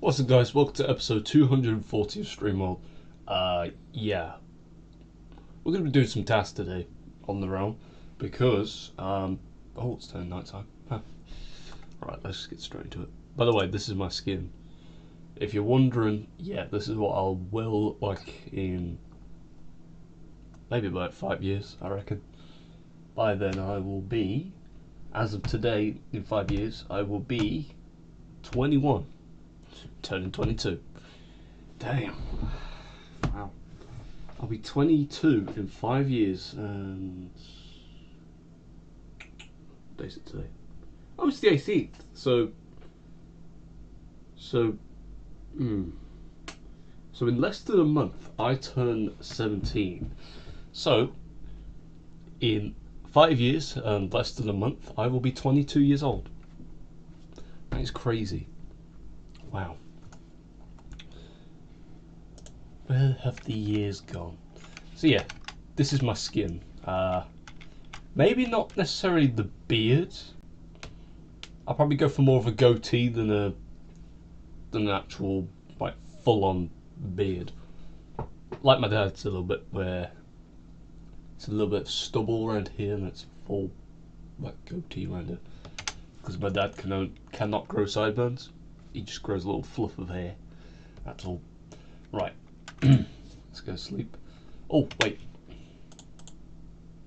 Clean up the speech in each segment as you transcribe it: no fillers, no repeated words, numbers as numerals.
What's up, guys? Welcome to episode 240 of StreamWorld. Yeah. We're going to be doing some tasks today on the realm because, oh, it's turning night time. Huh. Alright, let's just get straight into it. By the way, this is my skin. If you're wondering, yeah, this is what I will look like in maybe about 5 years, I reckon. By then I will be, as of today, in 5 years, I will be 21. Turning 22. Damn. Wow. I'll be 22 in 5 years, and what day is it today? Oh, it's the 18th. So in less than a month, I turn 17. So in 5 years and less than a month, I will be 22 years old. That is crazy. Wow. Where have the years gone? So yeah, this is my skin. Maybe not necessarily the beard. I'll probably go for more of a goatee than an actual like full-on beard. Like my dad's a little bit, where it's a little bit of stubble around here and it's full like goatee around it. Because my dad cannot grow sideburns. He just grows a little fluff of hair. That's all. Right. Let's go to sleep. Oh, wait.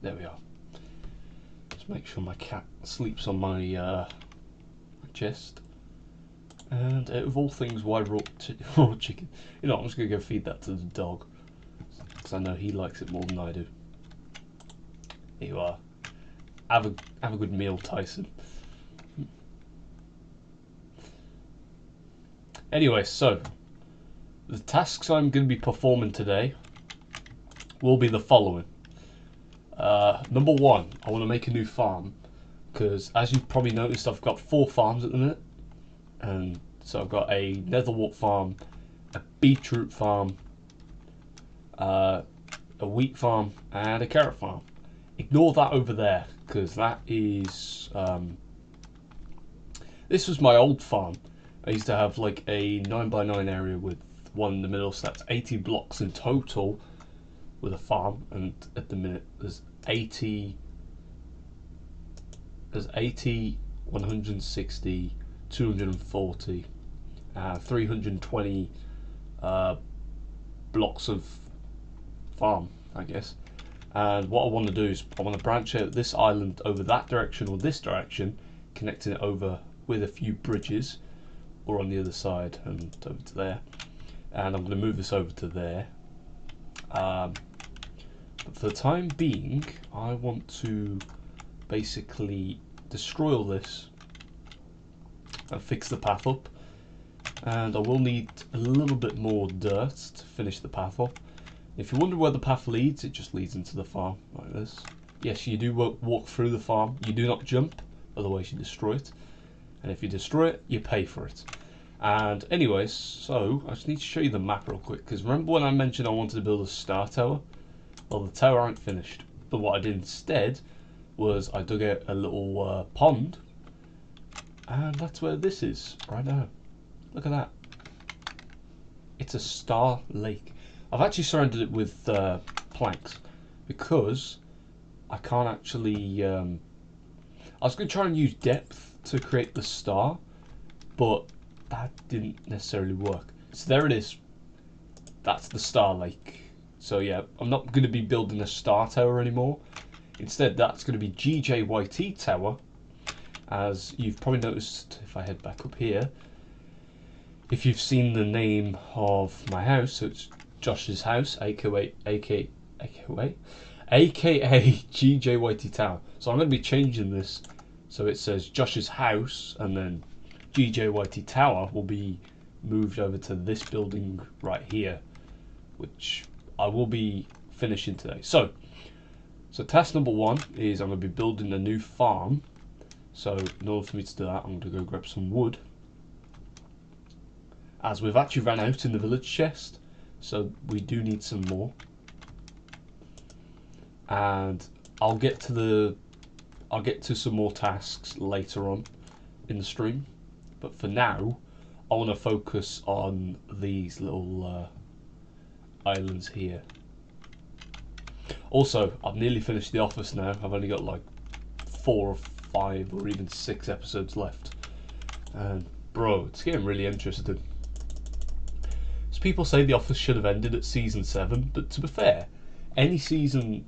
There we are. Just make sure my cat sleeps on my chest. And out of all things, why raw chicken? You know, I'm just going to go feed that to the dog. Because I know he likes it more than I do. Here you are. Have a good meal, Tyson. Anyway, so the tasks I'm going to be performing today will be the following. Number one, I want to make a new farm, because as you've probably noticed, I've got 4 farms at the minute. And so I've got a netherwort farm, a beetroot farm, a wheat farm, and a carrot farm. Ignore that over there, because that is this was my old farm. I used to have like a 9x9 area with one in the middle, so that's 80 blocks in total with a farm. And at the minute there's 80, 160, 240, 320 blocks of farm, I guess. And what I want to do is I want to branch out this island over that direction or this direction, connecting it over with a few bridges, or on the other side and over to there. And I'm going to move this over to there. But for the time being, I want to basically destroy all this and fix the path up. And I will need a little bit more dirt to finish the path up. If you wonder where the path leads, it just leads into the farm, like this. Yes, you do walk through the farm. You do not jump, otherwise you destroy it. And if you destroy it, you pay for it. And anyways, so I just need to show you the map real quick, because remember when I mentioned I wanted to build a star tower? Well, the tower aren't finished. But what I did instead was I dug out a little pond, and that's where this is right now. Look at that. It's a star lake. I've actually surrounded it with planks because I can't actually. I was going to try and use depth to create the star, but that didn't necessarily work. So there it is. That's the star lake. So yeah, I'm not going to be building a star tower anymore. Instead, that's going to be GJYT Tower. As you've probably noticed, if I head back up here, if you've seen the name of my house, so it's Josh's house, aka GJYT Tower. So I'm going to be changing this so it says Josh's house, and then GJYT Tower will be moved over to this building right here, which I will be finishing today. So task number one is I'm going to be building a new farm. So in order for me to do that, I'm going to go grab some wood, as we've actually ran out in the village chest. So we do need some more, and I'll get to some more tasks later on in the stream. But for now, I want to focus on these little islands here. Also, I've nearly finished The Office now. I've only got like 4 or 5 or even 6 episodes left. And bro, it's getting really interesting. So people say The Office should have ended at season 7, but to be fair, any season,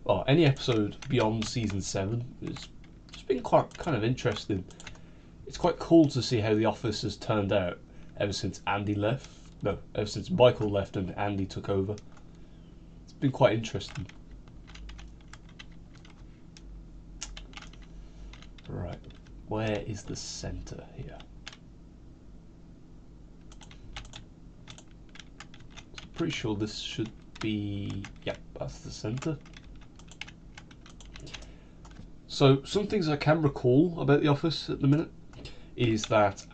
or any episode beyond season 7 it's been quite kind of interesting. It's quite cool to see how The Office has turned out ever since Andy left. No, ever since Michael left and Andy took over. It's been quite interesting. Right, where is the centre here? I'm pretty sure this should be, yep, that's the centre. So some things I can recall about The Office at the minute is that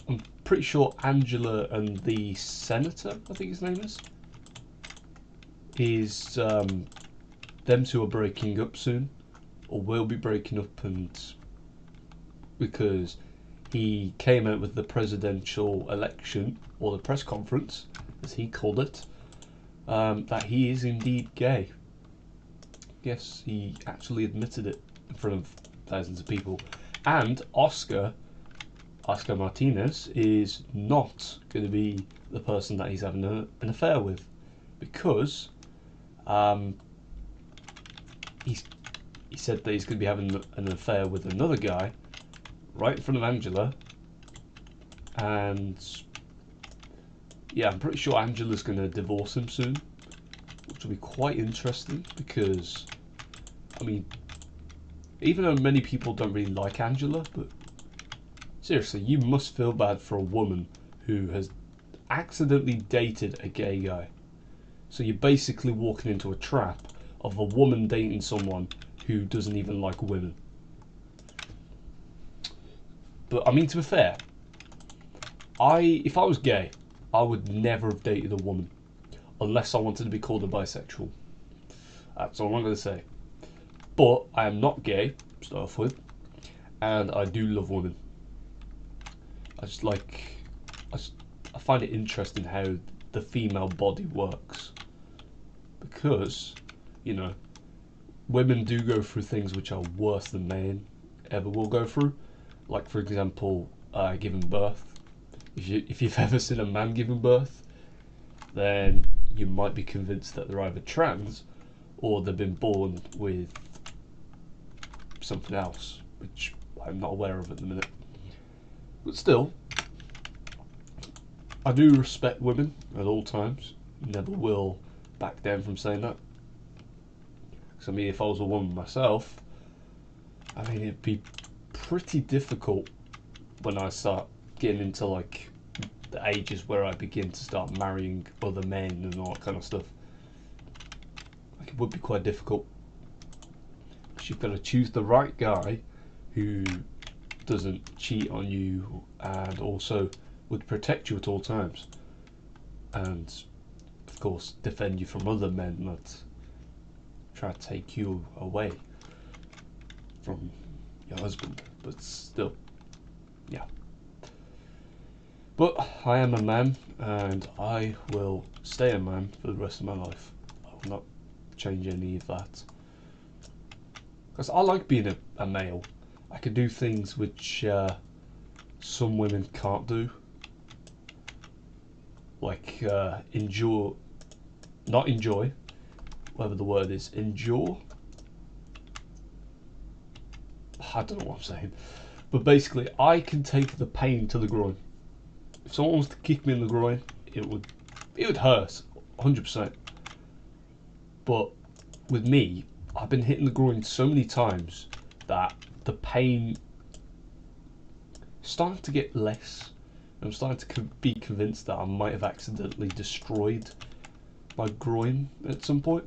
I'm pretty sure Angela and the Senator, I think his name is them two are breaking up soon, or will be breaking up, and because he came out with the presidential election, or the press conference, as he called it, that he is indeed gay. Yes, he actually admitted it in front of thousands of people. And Oscar Martinez is not going to be the person that he's having an affair with, because he said that he's going to be having an affair with another guy right in front of Angela, and yeah, I'm pretty sure Angela's going to divorce him soon, which will be quite interesting because, I mean, even though many people don't really like Angela, but seriously, you must feel bad for a woman who has accidentally dated a gay guy. So you're basically walking into a trap of a woman dating someone who doesn't even like women. But I mean, to be fair, if I was gay, I would never have dated a woman unless I wanted to be called a bisexual. That's all I'm going to say. But I am not gay, to start off with, and I do love women. I find it interesting how the female body works, because, you know, women do go through things which are worse than men ever will go through. Like, for example, giving birth. If you've ever seen a man giving birth, then you might be convinced that they're either trans or they've been born with something else, which I'm not aware of at the minute. But still, I do respect women at all times. Never will back down from saying that. Because I mean, if I was a woman myself, I mean, it'd be pretty difficult when I start getting into like the ages where I begin to start marrying other men and all that kind of stuff. Like, it would be quite difficult. Because you've got to choose the right guy who doesn't cheat on you and also would protect you at all times, and of course defend you from other men that try to take you away from your husband. But still, yeah. But I am a man, and I will stay a man for the rest of my life. I will not change any of that, because I like being a male. I can do things which some women can't do, like not enjoy, whatever the word is, endure. I don't know what I'm saying, but basically, I can take the pain to the groin. If someone was to kick me in the groin, it would hurt, 100%. But with me, I've been hitting the groin so many times that the pain is starting to get less. I'm starting to be convinced that I might have accidentally destroyed my groin at some point,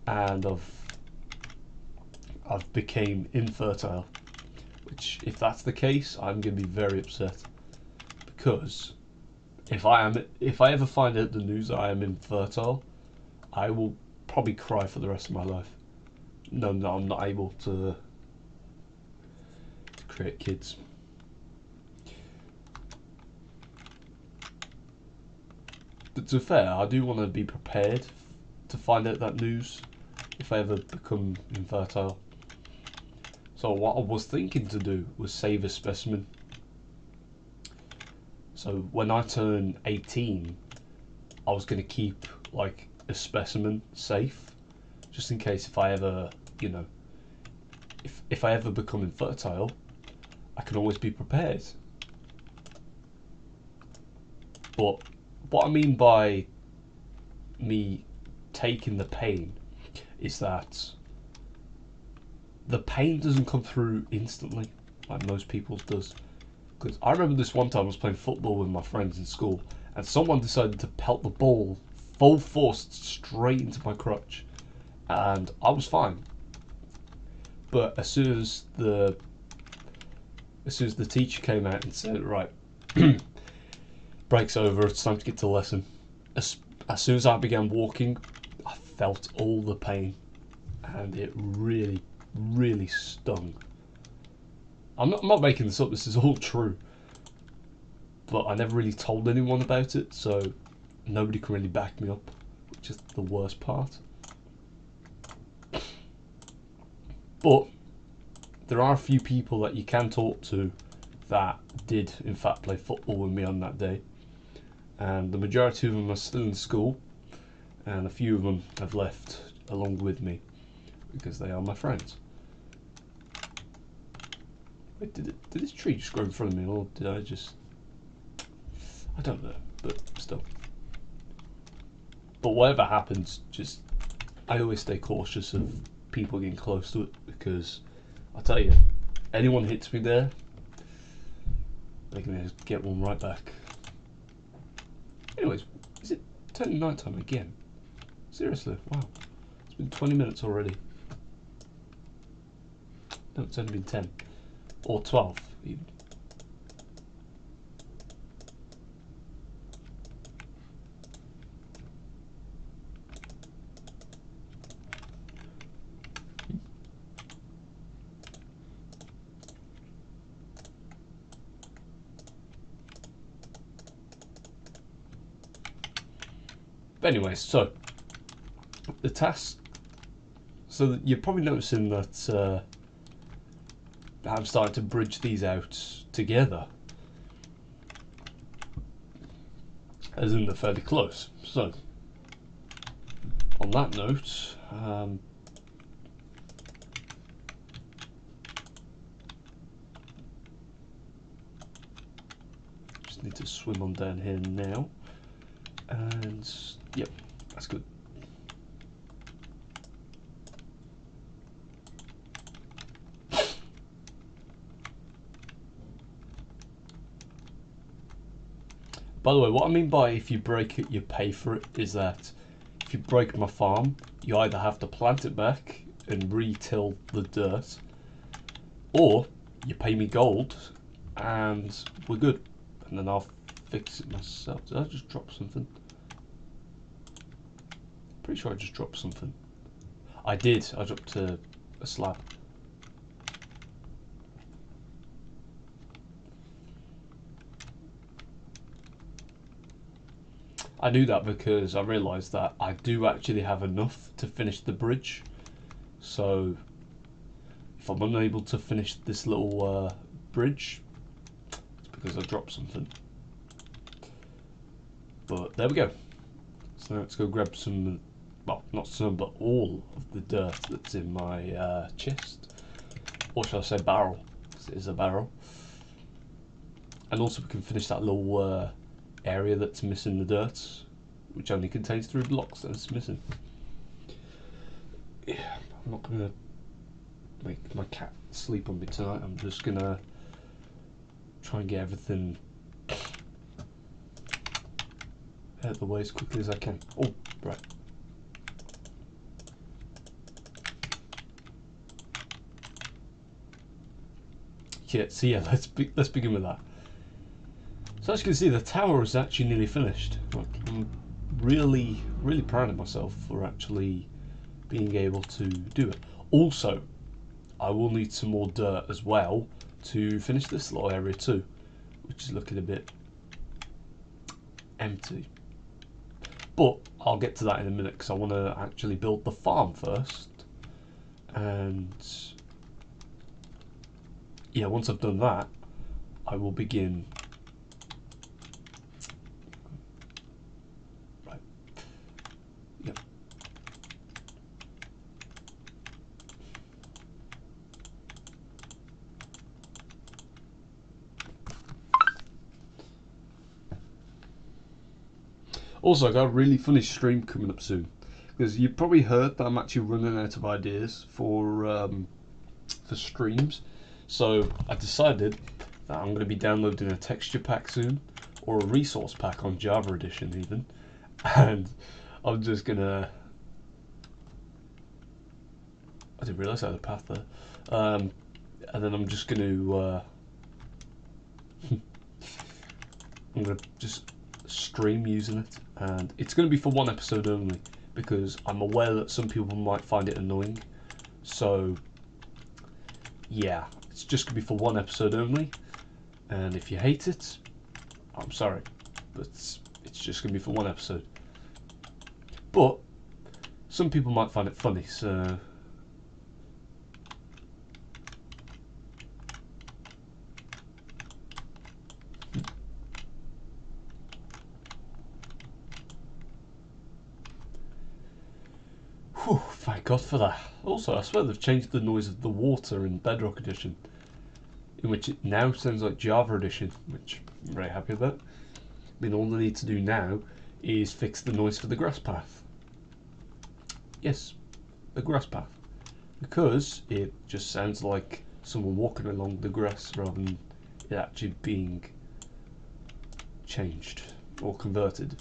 and I've became infertile. Which, if that's the case, I'm going to be very upset, because if I ever find out the news that I am infertile, I will probably cry for the rest of my life. No, I'm not able to create kids. to be fair, I do want to be prepared to find out that news if I ever become infertile. So what I was thinking to do was save a specimen. So when I turn 18, I was going to keep like a specimen safe, just in case if I ever, you know, if I ever become infertile, I can always be prepared. But what I mean by me taking the pain is that the pain doesn't come through instantly like most people's does. Because I remember this one time I was playing football with my friends in school, and someone decided to pelt the ball full force straight into my crotch, and I was fine. But as soon as the teacher came out and said, right, break's over, it's time to get to lesson, as soon as I began walking, I felt all the pain, and it really, really stung. I'm not making this up, this is all true. But I never really told anyone about it, so nobody can really back me up, which is the worst part. But there are a few people that you can talk to that did in fact play football with me on that day, and the majority of them are still in school, and a few of them have left along with me because they are my friends. Wait, did this tree just grow in front of me, or did I just... I don't know, but still. But whatever happens, just I always stay cautious of people getting close to it, because I tell you, anyone hits me there, they're gonna get one right back. Anyways, is it turning night time again? Seriously, wow. It's been 20 minutes already. No, it's only been 10. Or 12 even. But anyways, so the task. So you're probably noticing that I'm starting to bridge these out together, as in they're fairly close. So on that note, just need to swim on down here now, and yep, that's good. By the way, what I mean by if you break it, you pay for it, is that if you break my farm, you either have to plant it back and re-till the dirt, or you pay me gold and we're good, and then I'll fix it myself. Did I just drop something? Pretty sure I just dropped something. I did. I dropped a slab. I knew that because I realised that I do actually have enough to finish the bridge. So if I'm unable to finish this little bridge, it's because I dropped something. But there we go. So let's go grab some, well, not some, but all of the dirt that's in my chest. Or shall I say barrel, because it is a barrel. And also we can finish that little area that's missing the dirt, which only contains 3 blocks that it's missing. Yeah, I'm not going to make my cat sleep on me tonight. I'm just going to try and get everything out of the way as quickly as I can. Oh, right. Yeah, so yeah, let's begin with that. So as you can see, the tower is actually nearly finished. I'm really proud of myself for actually being able to do it. Also, I will need some more dirt as well to finish this little area too, which is looking a bit empty. But I'll get to that in a minute because I want to actually build the farm first. And yeah, once I've done that, I will begin. Right. Yep. Also, I got a really funny stream coming up soon, because you probably heard that I'm actually running out of ideas for streams. So I decided that I'm going to be downloading a texture pack soon, or a resource pack on Java Edition even, and I'm just gonna. I didn't realise I had a path there, and then I'm just gonna. I'm gonna just stream using it, and it's going to be for one episode only because I'm aware that some people might find it annoying. So yeah, it's just going to be for one episode only, and if you hate it, I'm sorry, but it's just going to be for one episode. But some people might find it funny, so whew, thank God for that. Also, I swear they've changed the noise of the water in Bedrock Edition, in which it now sounds like Java Edition, which I'm very happy about. I mean, all I need to do now is fix the noise for the grass path. Yes, the grass path. Because it just sounds like someone walking along the grass rather than it actually being changed or converted.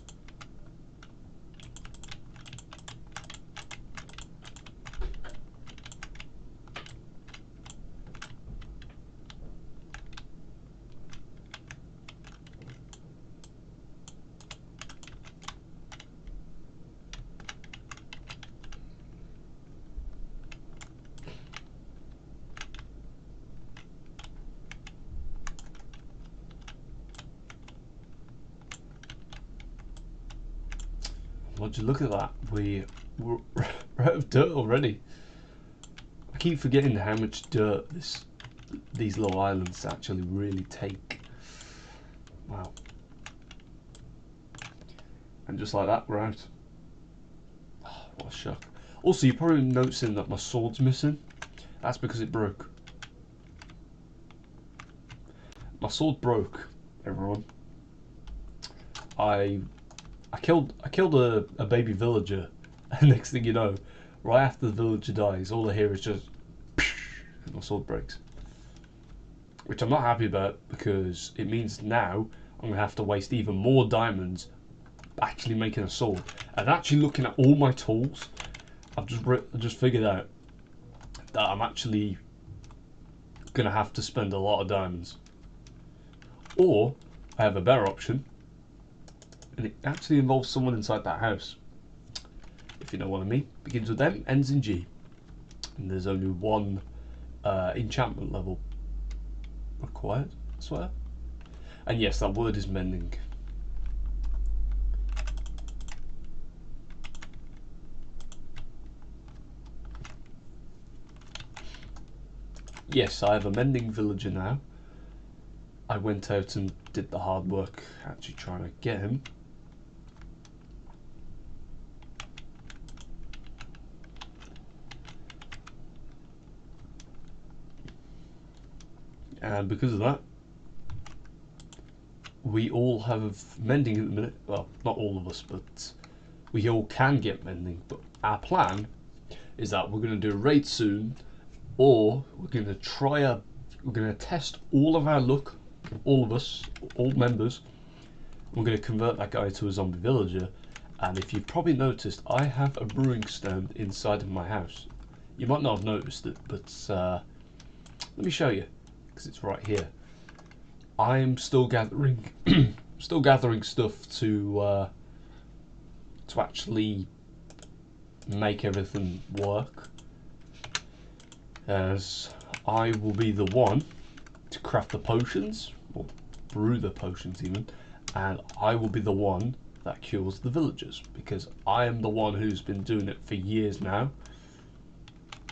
Would you look at that? We're out of dirt already. I keep forgetting how much dirt these little islands actually really take. Wow. And just like that, we're out. Oh, what a shock. Also, you're probably noticing that my sword's missing. That's because it broke. My sword broke, everyone. I killed a baby villager, and next thing you know, right after the villager dies, all I hear is just and my sword breaks. Which I'm not happy about, because it means now I'm gonna have to waste even more diamonds actually making a sword. And actually looking at all my tools, I've just figured out that I'm actually gonna have to spend a lot of diamonds. Or I have a better option, and it actually involves someone inside that house. If you know what I mean. Begins with M, ends in G. And there's only one enchantment level required, I swear. And yes, that word is mending. Yes, I have a mending villager now. I went out and did the hard work actually trying to get him. And because of that, we all have mending at the minute. Well, not all of us, but we all can get mending. But our plan is that we're going to do a raid soon, or we're going to test all of our luck, all of us, all members. We're going to convert that guy to a zombie villager. And if you've probably noticed, I have a brewing stand inside of my house. You might not have noticed it, but let me show you, because it's right here. I'm still gathering, stuff to actually make everything work, as I will be the one to craft the potions, or brew the potions even, and I will be the one that cures the villagers, because I am the one who's been doing it for years now.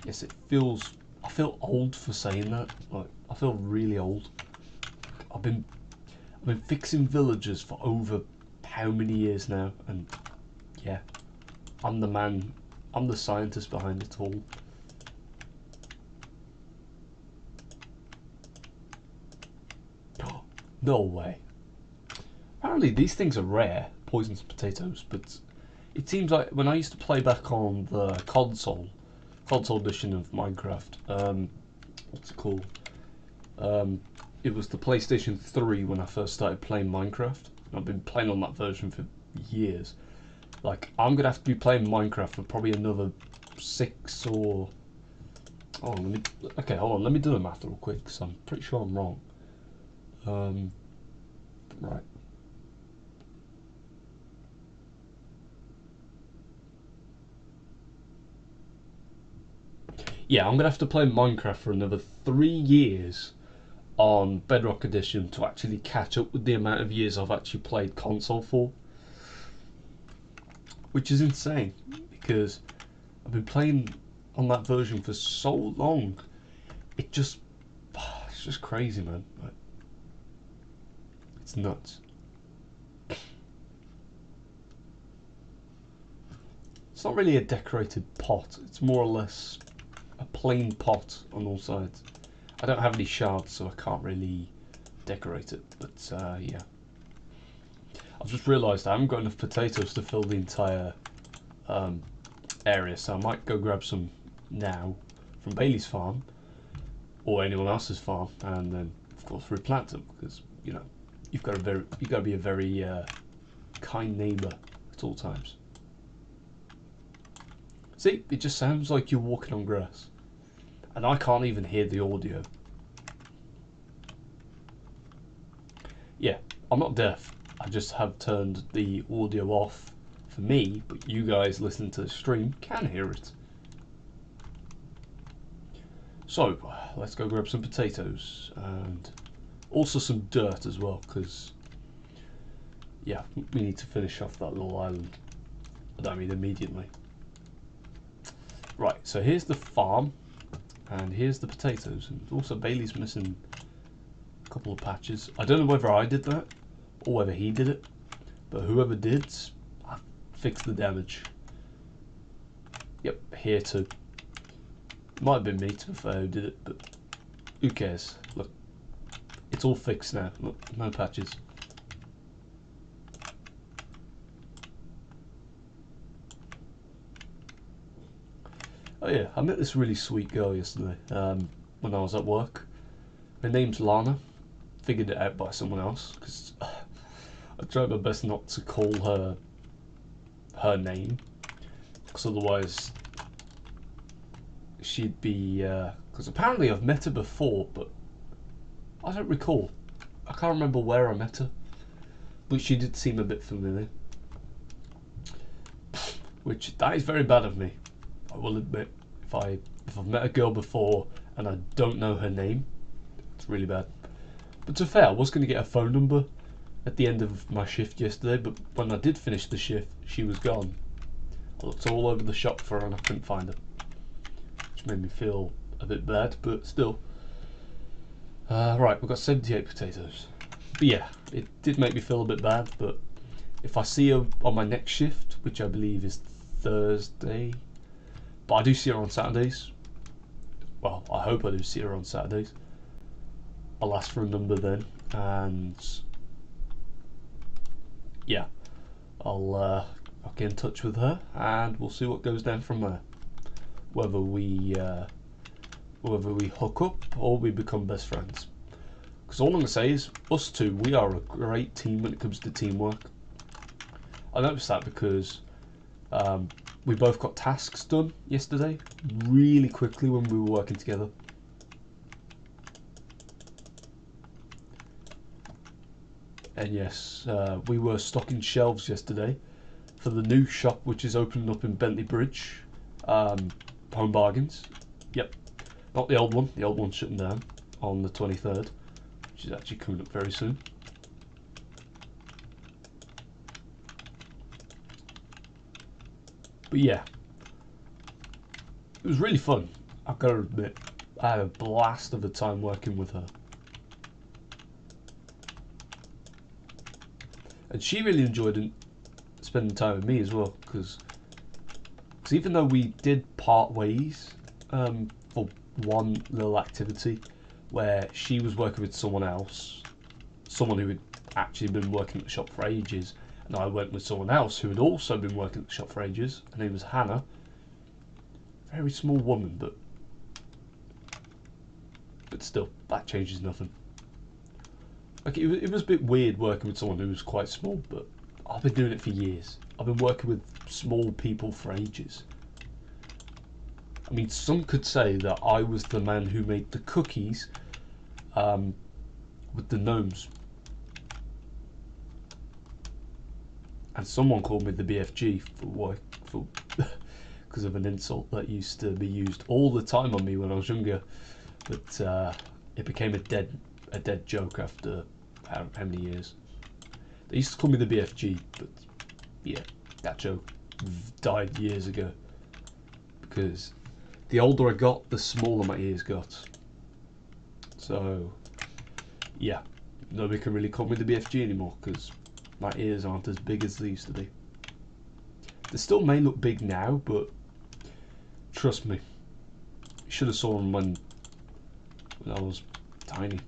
Yes, I feel old for saying that. Like, I feel really old. I've been fixing villagers for over how many years now, and yeah, I'm the man. I'm the scientist behind it all. No way. Apparently these things are rare, poisonous potatoes, but it seems like when I used to play back on the console edition of Minecraft, what's it called? It was the PlayStation 3 when I first started playing Minecraft. I've been playing on that version for years. Like, I'm gonna have to be playing Minecraft for probably another 6 or... Oh, okay, hold on, let me do the math real quick, because I'm pretty sure I'm wrong. Right. Yeah, I'm gonna have to play Minecraft for another 3 years on Bedrock Edition to actually catch up with the amount of years I've actually played console for. Which is insane, because I've been playing on that version for so long. It's just crazy, man. Like, it's nuts. It's not really a decorated pot. It's more or less a plain pot on all sides. I don't have any shards, so I can't really decorate it. But yeah, I've just realised I haven't got enough potatoes to fill the entire area, so I might go grab some now from Bailey's farm or anyone else's farm, and then of course replant them, because you know you've got to be a very kind neighbour at all times. See, it just sounds like you're walking on grass, and I can't even hear the audio. Yeah, I'm not deaf. I just have turned the audio off for me, but you guys listening to the stream can hear it. So, let's go grab some potatoes, and also some dirt as well, because, yeah, we need to finish off that little island. I don't mean immediately. Right, so here's the farm, and here's the potatoes, and also Bailey's missing a couple of patches. I don't know whether I did that, or whether he did it, but whoever did, I fixed the damage. Yep, here too. Might have been me, to be fair, who did it, but who cares? Look, it's all fixed now. Look, no patches. Oh yeah, I met this really sweet girl yesterday when I was at work. Her name's Lana. Figured it out by someone else, because I tried my best not to call her name, because otherwise she'd be... because apparently I've met her before, but I don't recall. I can't remember where I met her, but she did seem a bit familiar. Which, that is very bad of me, I will admit. If I've met a girl before and I don't know her name, it's really bad. But to be fair, I was going to get a phone number at the end of my shift yesterday, but when I did finish the shift, she was gone. I looked all over the shop for her and I couldn't find her, which made me feel a bit bad, but still. Right, we've got 78 potatoes. But yeah, it did make me feel a bit bad, but if I see her on my next shift, which I believe is Thursday, but I do see her on Saturdays. Well, I hope I do see her on Saturdays. I'll ask for a number then, and yeah, I'll get in touch with her, and we'll see what goes down from there. Whether we hook up or we become best friends. Because all I'm gonna say is, us two, we are a great team when it comes to teamwork. I noticed that because we both got tasks done yesterday really quickly when we were working together. And yes, we were stocking shelves yesterday for the new shop which is opening up in Bentley Bridge, Home Bargains. Yep, not the old one. The old one's shutting down on the 23rd, which is actually coming up very soon. But yeah, it was really fun. I've got to admit, I had a blast of a time working with her. And she really enjoyed spending time with me as well, because even though we did part ways for one little activity where she was working with someone else, someone who had actually been working at the shop for ages, and I went with someone else who had also been working at the shop for ages. Her name was Hannah. Very small woman, but still, that changes nothing. Like it was a bit weird working with someone who was quite small, but I've been doing it for years. I've been working with small people for ages. I mean, some could say that I was the man who made the cookies with the gnomes. And someone called me the BFG for because of an insult that used to be used all the time on me when I was younger. But it became a dead joke after how many years. They used to call me the BFG, but yeah, that joke died years ago. Because the older I got, the smaller my ears got. So yeah, nobody can really call me the BFG anymore because my ears aren't as big as they used to be. They still may look big now, but trust me, you should have saw them when I was tiny,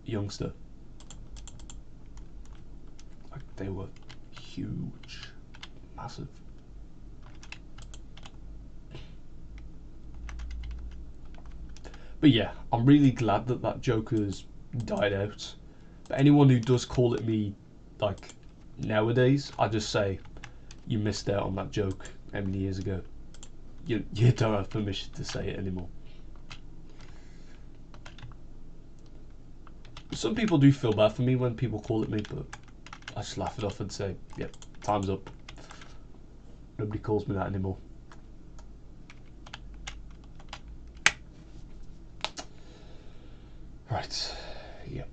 youngster. Like they were huge, massive. But yeah, I'm really glad that that joke has died out. But anyone who does call it me, like nowadays, I just say, you missed out on that joke how many years ago. You don't have permission to say it anymore. Some people do feel bad for me when people call it me, but I just laugh it off and say, yep, time's up. Nobody calls me that anymore. Right, yep.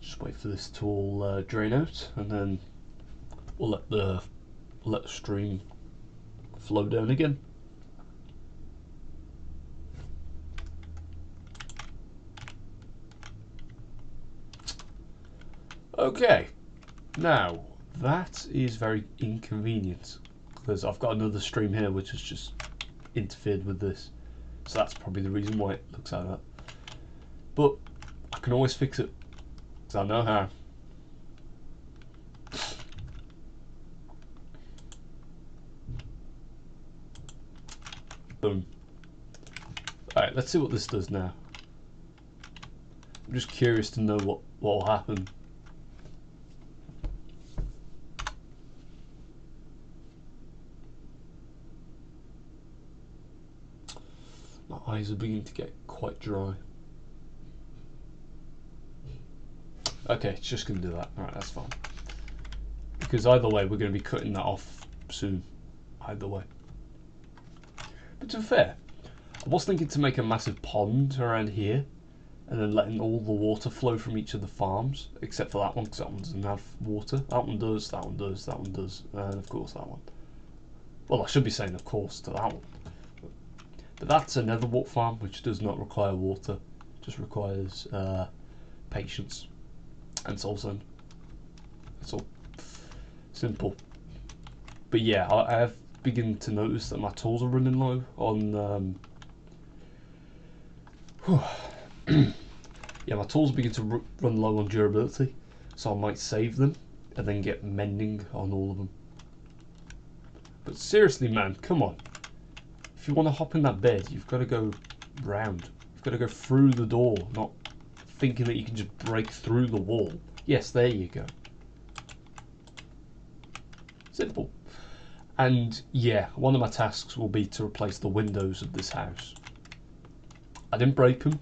Just wait for this to all drain out, and then we'll let the stream flow down again. Okay, now that is very inconvenient because I've got another stream here which has just interfered with this, so that's probably the reason why it looks like that. But I can always fix it because I know how. Boom. Alright, let's see what this does now. I'm just curious to know what will happen. My eyes are beginning to get quite dry. Okay, it's just going to do that. Alright, that's fine. Because either way, we're going to be cutting that off soon. Either way. But to be fair, I was thinking to make a massive pond around here and then letting all the water flow from each of the farms, except for that one because that one doesn't have water. That one does, that one does, that one does, and of course that one. Well, I should be saying of course to that one. But that's a netherwart farm which does not require water, just requires patience and soul sand. That's all. Simple. But yeah, I have begun to notice that my tools are running low on yeah, my tools begin to run low on durability, so I might save them and then get mending on all of them. But seriously, man, come on. If you want to hop in that bed, you've got to go round. You've got to go through the door, not thinking that you can just break through the wall. Yes, there you go. Simple. And yeah, one of my tasks will be to replace the windows of this house. I didn't break them.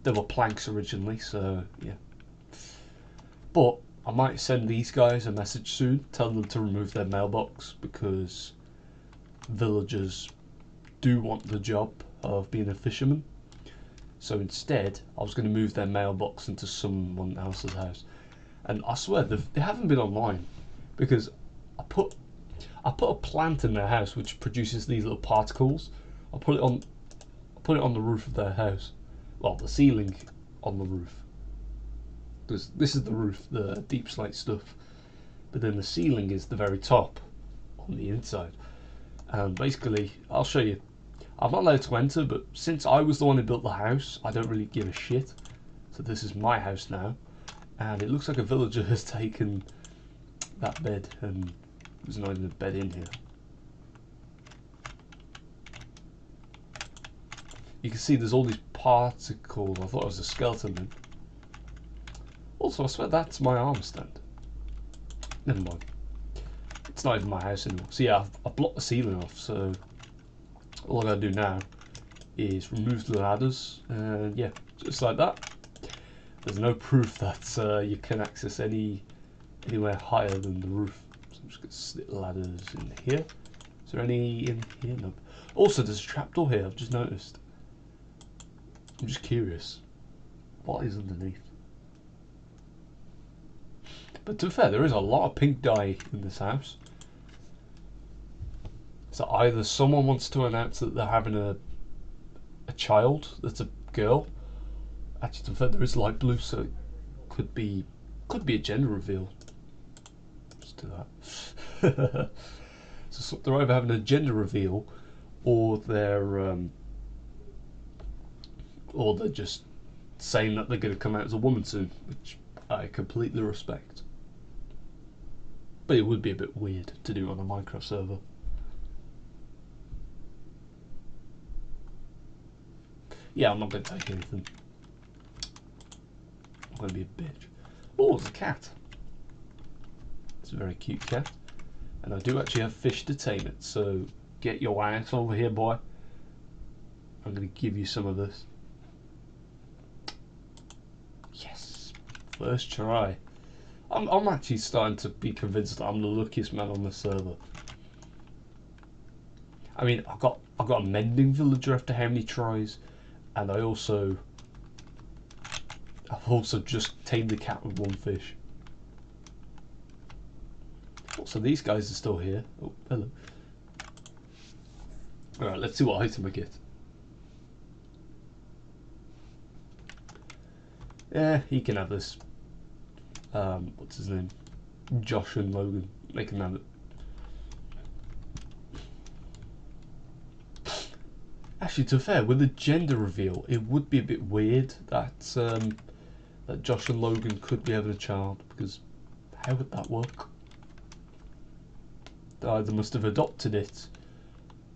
They were planks originally, so yeah. But I might send these guys a message soon, tell them to remove their mailbox because villagers do want the job of being a fisherman. So instead, I was going to move their mailbox into someone else's house. And I swear, they haven't been online because I put a plant in their house which produces these little particles. I put it on the roof of their house. Well, the ceiling on the roof. This is the roof, the deep slate stuff. But then the ceiling is the very top on the inside. And basically, I'll show you. I'm not allowed to enter, but since I was the one who built the house, I don't really give a shit. So this is my house now. And it looks like a villager has taken that bed, and there's not even a bed in here. You can see there's all these particles. I thought it was a skeleton then. Also, I swear that's my arm stand. Never mind. It's not even my house anymore. So yeah, I've blocked the ceiling off, so all I gotta do now is remove the ladders, and yeah, just like that. There's no proof that you can access anywhere higher than the roof. So I'm just gonna slip ladders in here. Is there any in here? No. Also, there's a trapdoor here, I've just noticed. I'm just curious. What is underneath? But to be fair, there is a lot of pink dye in this house. So either someone wants to announce that they're having a child that's a girl. Actually, to be fair, there is light blue, so it could be a gender reveal. Let's do that. So they're either having a gender reveal, or they're just saying that they're going to come out as a woman soon, which I completely respect. But it would be a bit weird to do on a Minecraft server. Yeah, I'm not going to take anything. I'm going to be a bitch. Oh, it's a cat. It's a very cute cat. And I do actually have fish to tame it, so get your ass over here, boy. I'm going to give you some of this. Yes, first try. I'm actually starting to be convinced that I'm the luckiest man on the server. I mean, I've got a mending villager after how many tries, and I've also just tamed the cat with one fish. So these guys are still here. Oh, hello. Alright, let's see what item I get. Yeah, he can have this. What's his name? Josh and Logan. They can have it. Actually, to be fair, with a gender reveal, it would be a bit weird that that Josh and Logan could be having a child, because how would that work? They either must have adopted it,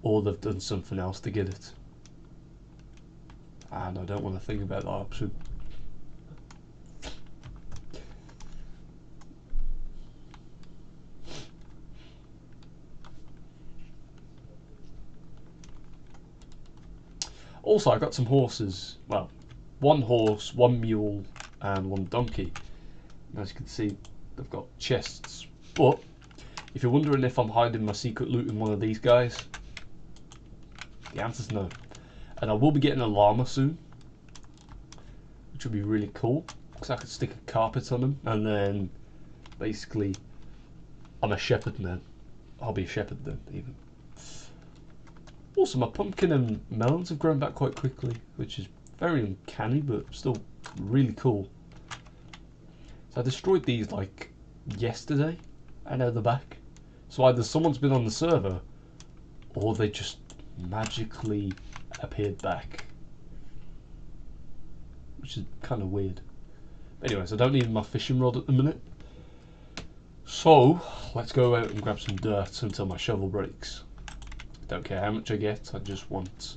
or they've done something else to get it. And I don't want to think about that option. Also, I got some horses. Well, one horse, one mule, and one donkey. And as you can see, they've got chests. But if you're wondering if I'm hiding my secret loot in one of these guys, the answer's no. And I will be getting a llama soon, which would be really cool, because I could stick a carpet on them, and then basically I'm a shepherd then. I'll be a shepherd then, even. Also, my pumpkin and melons have grown back quite quickly, which is very uncanny, but still really cool. So I destroyed these like yesterday, and now they're back. So either someone's been on the server, or they just magically appeared back, which is kind of weird. Anyways, I don't need my fishing rod at the minute, so let's go out and grab some dirt until my shovel breaks. Don't care how much I get, I just want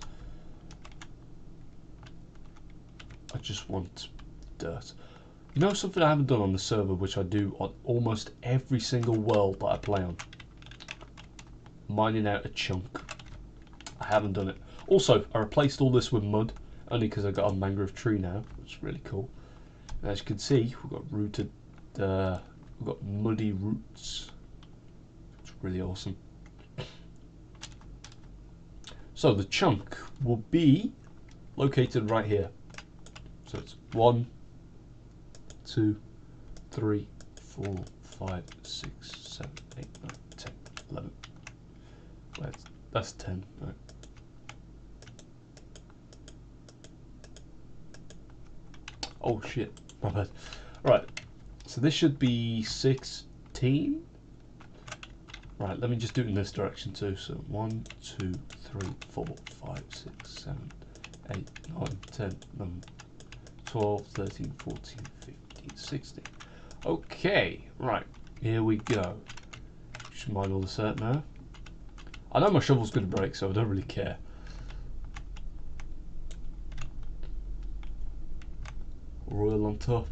dirt. You know something I haven't done on the server, which I do on almost every single world that I play on? Mining out a chunk. I haven't done it. Also, I replaced all this with mud, only because I got a mangrove tree now, which is really cool. And as you can see, we've got we've got muddy roots. It's really awesome. So the chunk will be located right here. So it's 1, 2, 3, 4, 5, 6, 7, 8, 9, 10, 11. That's 10. Right. Oh shit, my bad. Right, so this should be 16. Right, let me just do it in this direction too. So 1, 2, 3, 4, 5, 6, 7, 8, 9, 10, 11, 12, 13, 14, 15, 16. Okay, right, here we go. Just mine all the set now. I know my shovel's going to break, so I don't really care. Royal on top.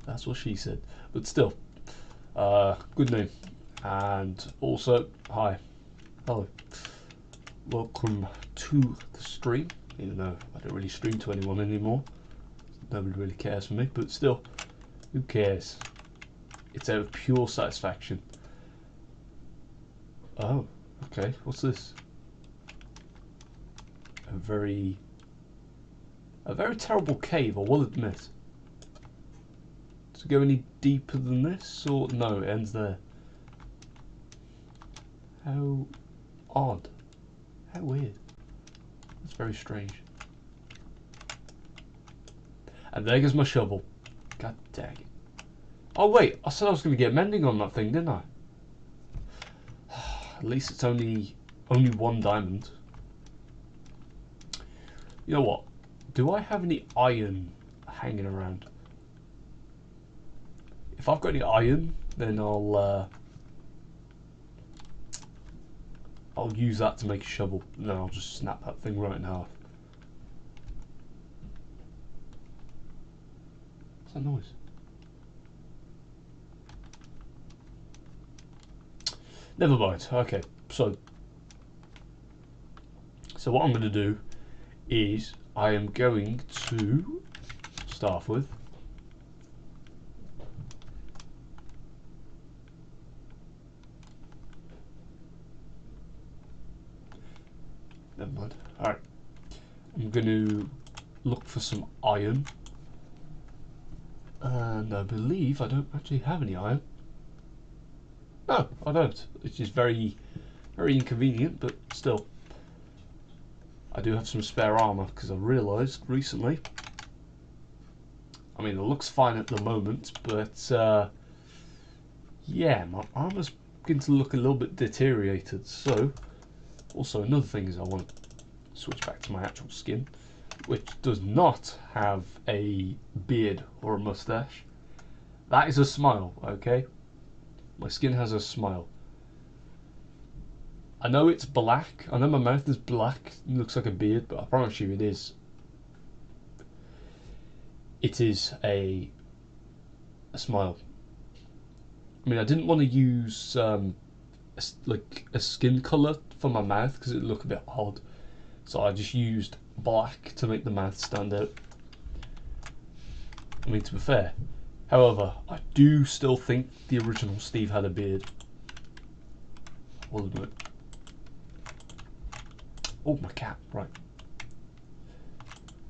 That's what she said. But still, good name. And also, hi. Hello. Welcome to the stream. Even though I don't really stream to anyone anymore. Nobody really cares for me, but still, who cares? It's out of pure satisfaction. Oh, okay. What's this? A very terrible cave, I will admit. Does it go any deeper than this, or no? It ends there. How odd. How weird. That's very strange. And there goes my shovel. God dang it. Oh wait, I said I was going to get mending on that thing, didn't I? At least it's only one diamond. You know what? Do I have any iron hanging around? If I've got any iron, then I'll use that to make a shovel. And then I'll just snap that thing right in half. What's that noise? Never mind. Okay, so what I'm going to do is I am going to start with never mind. Alright. I'm going to look for some iron. And I believe I don't actually have any iron. No, I don't. Which is very inconvenient, but still. I do have some spare armour because I realised recently. I mean, it looks fine at the moment, but yeah, my armour's beginning to look a little bit deteriorated. So, also another thing is I want to switch back to my actual skin, which does not have a beard or a mustache. That is a smile, okay? My skin has a smile. I know it's black. I know my mouth is black. It looks like a beard, but I promise you it is. It is a smile. I mean, I didn't want to use like a skin colour for my mouth because it would look a bit odd. So I just used black to make the mouth stand out. I mean, to be fair. However, I do still think the original Steve had a beard. I will admit. Oh, my cat, right.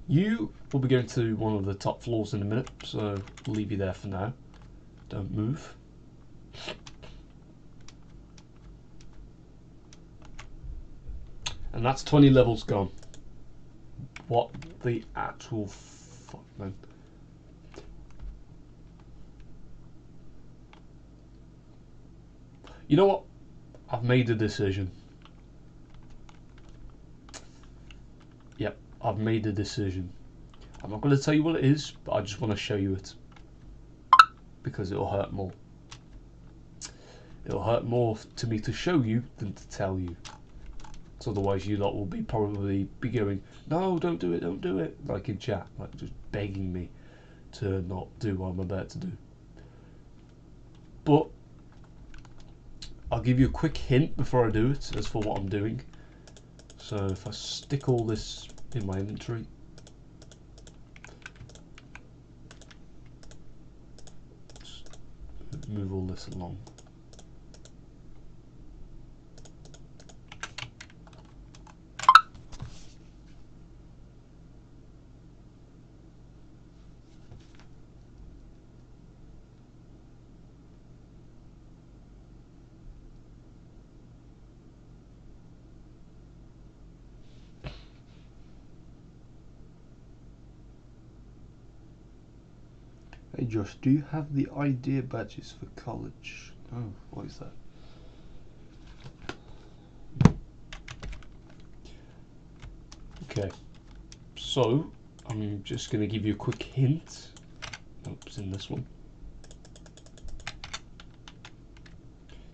You will be going to one of the top floors in a minute, so I'll leave you there for now. Don't move. And that's 20 levels gone. What the actual fuck, man. You know what? I've made a decision. Yep, I've made a decision. I'm not going to tell you what it is, but I just want to show you it. Because it'll hurt more. It'll hurt more to me to show you than to tell you. So otherwise you lot will probably be going, no, don't do it, like in chat, like just begging me to not do what I'm about to do. But I'll give you a quick hint before I do it as for what I'm doing. So if I stick all this in my inventory, just move all this along. Hey Josh, do you have the idea badges for college? Oh, what is that? Okay, so I'm just going to give you a quick hint. Oops, in this one.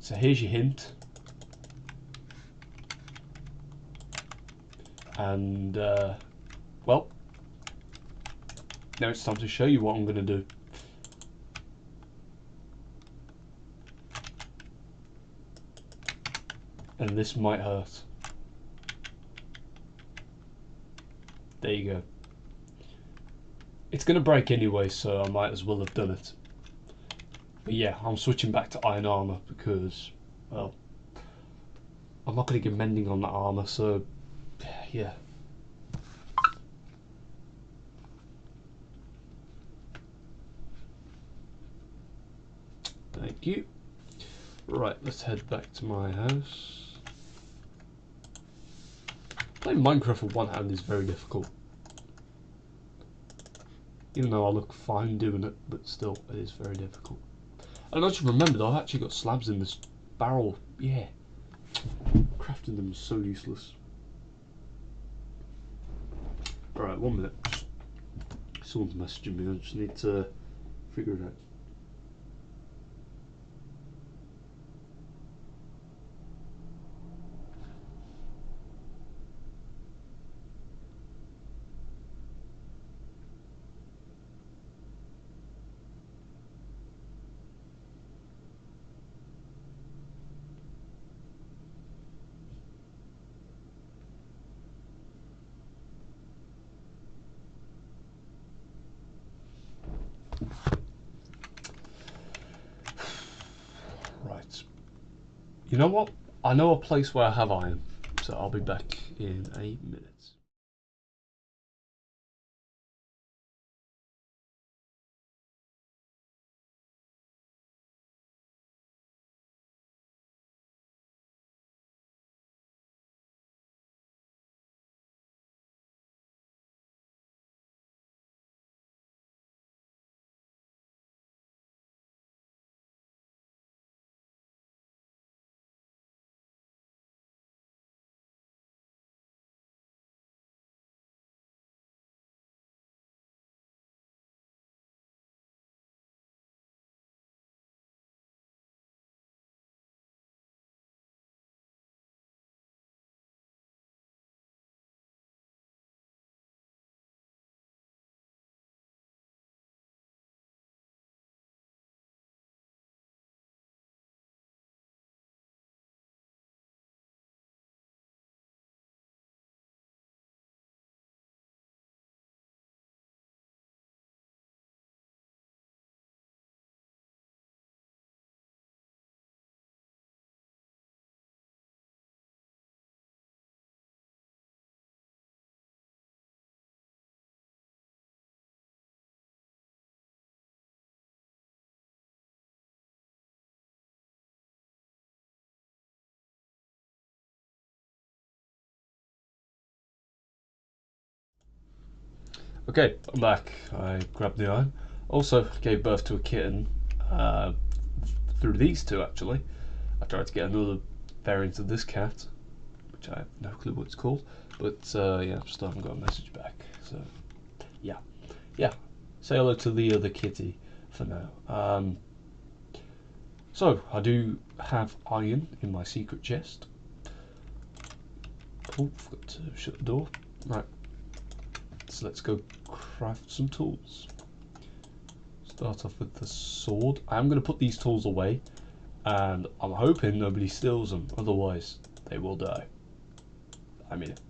So here's your hint. And, well, now it's time to show you what I'm going to do. And this might hurt. There you go. It's going to break anyway, so I might as well have done it. But yeah, I'm switching back to iron armour because, well, I'm not going to get mending on that armour, so yeah. Thank you. Right, let's head back to my house. Playing Minecraft with one hand is very difficult. Even though I look fine doing it, but still, it is very difficult. And I just remembered I've actually got slabs in this barrel. Yeah. Crafting them is so useless. Alright, 1 minute. Someone's messaging me, I just need to figure it out. Right. You know what? I know a place where I have iron, so I'll be back in a minute. Okay, I'm back. I grabbed the iron. Also gave birth to a kitten through these two actually. I tried to get another variant of this cat, which I have no clue what it's called, but yeah, still haven't got a message back. So yeah. Say hello to the other kitty for now. So I do have iron in my secret chest. Oh, forgot to shut the door. Right. So let's go craft some tools. Start off with the sword. I'm going to put these tools away, and I'm hoping nobody steals them, otherwise they will die. I mean it.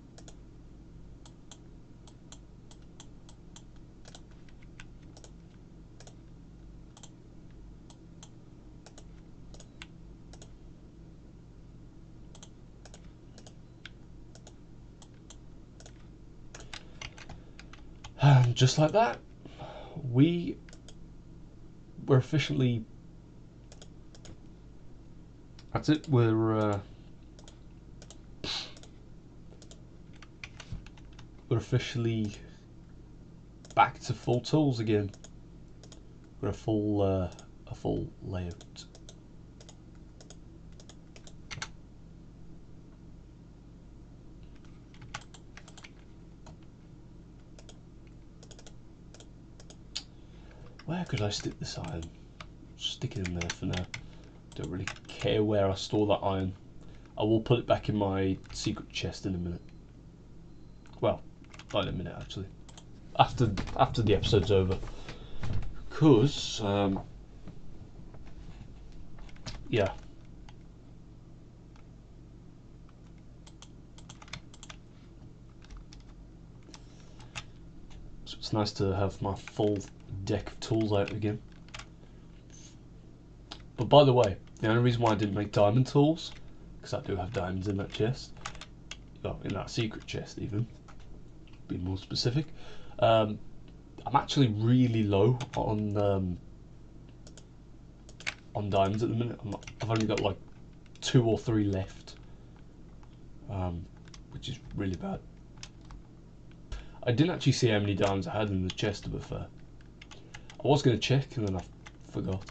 And just like that, we're officially. That's it. We're officially back to full tools again. got a full layout. Where could I stick this iron? Stick it in there for now. Don't really care where I store that iron. I will put it back in my secret chest in a minute. Well, not in a minute actually. After the episode's over. Because yeah. So it's nice to have my full deck of tools out again. But by the way, the only reason why I didn't make diamond tools, because I do have diamonds in that chest, well, in that secret chest even, be more specific. I'm actually really low on diamonds at the minute. I've only got like 2 or 3 left, which is really bad. I didn't actually see how many diamonds I had in the chest, to be fair. I was going to check and then I forgot.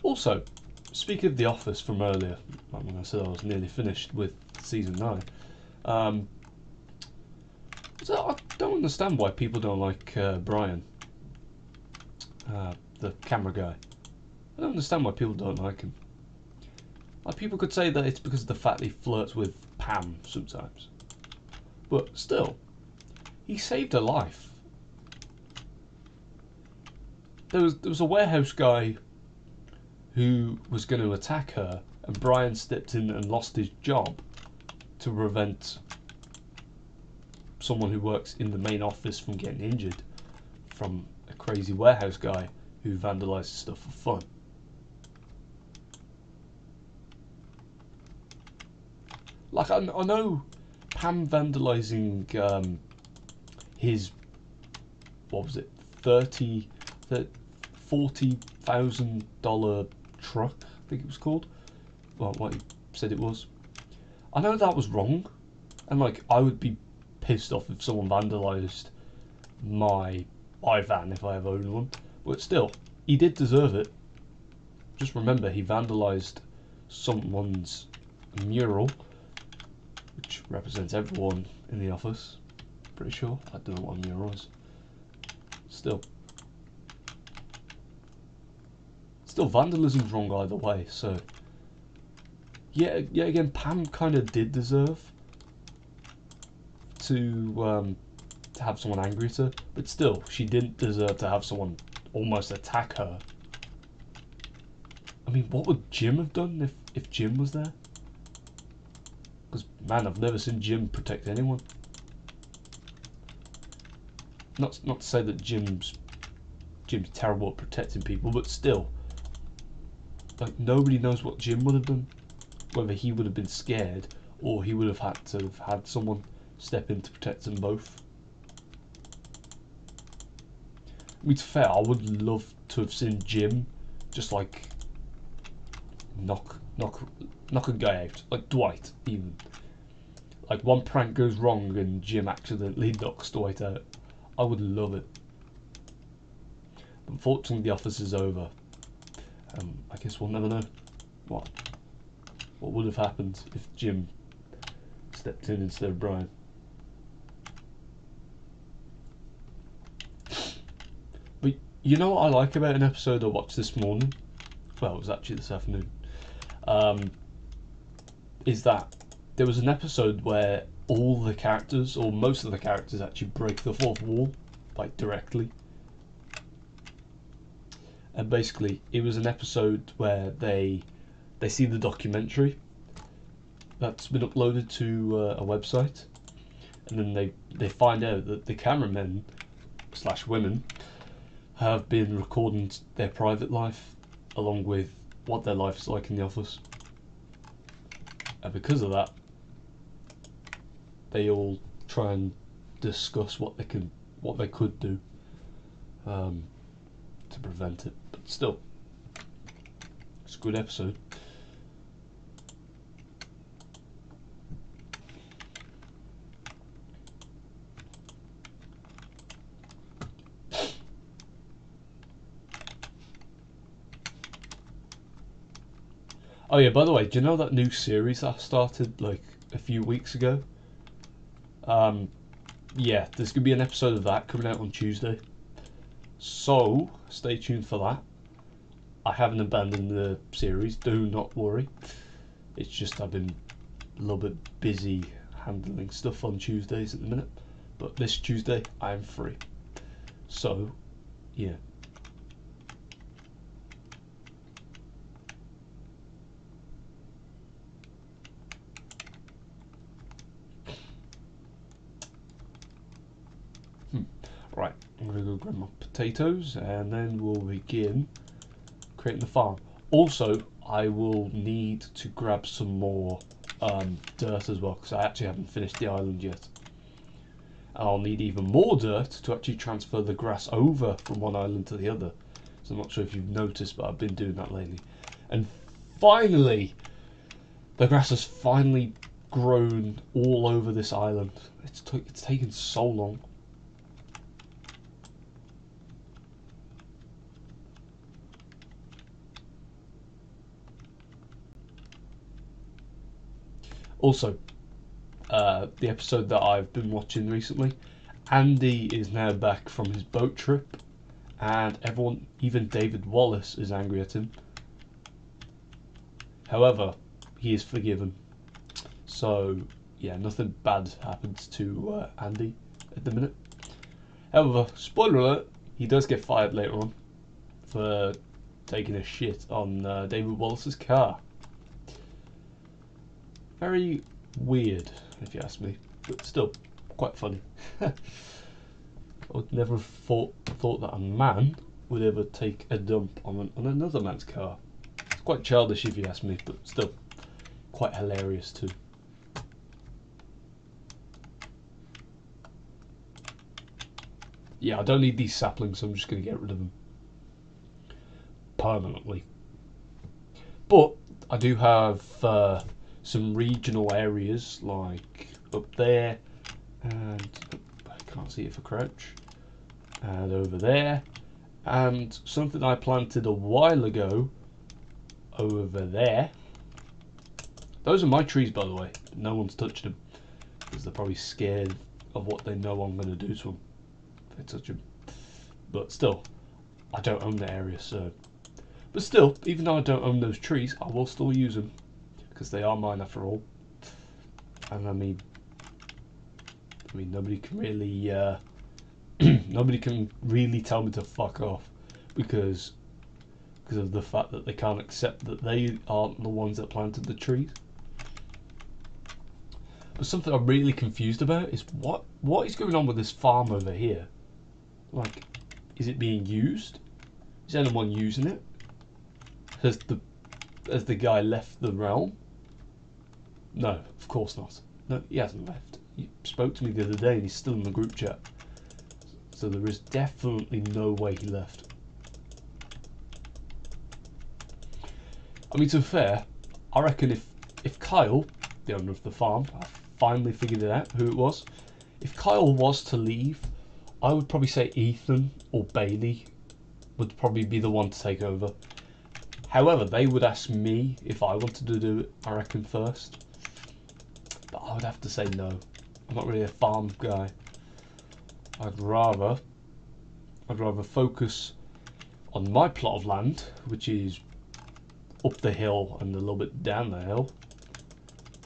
Also, speaking of The Office from earlier, when I said I was nearly finished with season 9, so I don't understand why people don't like Brian, the camera guy. I don't understand why people don't like him. Like, people could say that it's because of the fact that he flirts with Pam sometimes, but still, he saved her life. There was a warehouse guy who was going to attack her, and Brian stepped in and lost his job to prevent someone who works in the main office from getting injured from a crazy warehouse guy who vandalizes stuff for fun. Like, I know Pam vandalizing his, what was it, $40,000 truck, I think it was called. Well, what he said it was. I know that was wrong, and like, I would be pissed off if someone vandalised my van if I ever owned one. But still, he did deserve it. Just remember, he vandalised someone's mural, which represents everyone in the office. Pretty sure. I don't know what a mural is. Still, vandalism's wrong either way. So, yeah, again, Pam kind of did deserve to have someone angry at her, but still, she didn't deserve to have someone almost attack her. I mean, what would Jim have done if Jim was there? Because, man, I've never seen Jim protect anyone. Not to say that Jim's terrible at protecting people, but still, like, nobody knows what Jim would have done. Whether he would have been scared or he would have had to have had someone step in to protect them both. I mean, to be fair, I would love to have seen Jim just like knock a guy out, like Dwight even. Like, one prank goes wrong and Jim accidentally knocks Dwight out. I would love it. Unfortunately, the office is over. I guess we'll never know what would have happened if Jim stepped in instead of Brian. But you know what I like about an episode I watched this morning? Well, it was actually this afternoon. Is that there was an episode where all the characters, or most of the characters, actually break the fourth wall, like, directly. And basically, it was an episode where they see the documentary that's been uploaded to a website, and then they find out that the cameramen / women have been recording their private life along with what their life is like in the office, and because of that, they all try and discuss what they could do to prevent it. But still, it's a good episode. Oh yeah, by the way, do you know that new series I started like a few weeks ago? Yeah, there's gonna be an episode of that coming out on Tuesday. So stay tuned for that. I haven't abandoned the series, do not worry. It's just I've been a little bit busy handling stuff on Tuesdays at the minute. But this Tuesday I'm free. So, yeah. Right, I'm going to go grab my potatoes and then we'll begin creating the farm. Also, I will need to grab some more dirt as well because I actually haven't finished the island yet. And I'll need even more dirt to actually transfer the grass over from one island to the other. So I'm not sure if you've noticed, but I've been doing that lately. And finally, the grass has finally grown all over this island. It's taken so long. Also, the episode that I've been watching recently, Andy is now back from his boat trip, and everyone, even David Wallace, is angry at him. However, he is forgiven. So, yeah, nothing bad happens to Andy at the minute. However, spoiler alert, he does get fired later on for taking a shit on David Wallace's car. Very weird, if you ask me, but still quite funny. I would never have thought that a man would ever take a dump on another man's car. It's quite childish if you ask me, but still quite hilarious too. Yeah, I don't need these saplings, so I'm just going to get rid of them permanently. But I do have some regional areas like up there, and I can't see it for crouch, and over there, and something I planted a while ago over there. Those are my trees, by the way. No one's touched them because they're probably scared of what they know I'm going to do to them if I touch them. But still, I don't own the area, so. But still, even though I don't own those trees, I will still use them because they are mine after all. And I mean nobody can really, nobody can really tell me to fuck off because of the fact that they can't accept that they aren't the ones that planted the trees. But something I'm really confused about is what is going on with this farm over here? Like, is it being used? Is anyone using it? Has the guy left the realm? No, of course not. No, he hasn't left. He spoke to me the other day and he's still in the group chat. So there is definitely no way he left. I mean, to be fair, I reckon if Kyle, the owner of the farm, I finally figured it out who it was. If Kyle was to leave, I would probably say Ethan or Bailey would probably be the one to take over. However, they would ask me if I wanted to do it, I reckon, first. But I would have to say no. I'm not really a farm guy. I'd rather focus on my plot of land, which is up the hill and a little bit down the hill.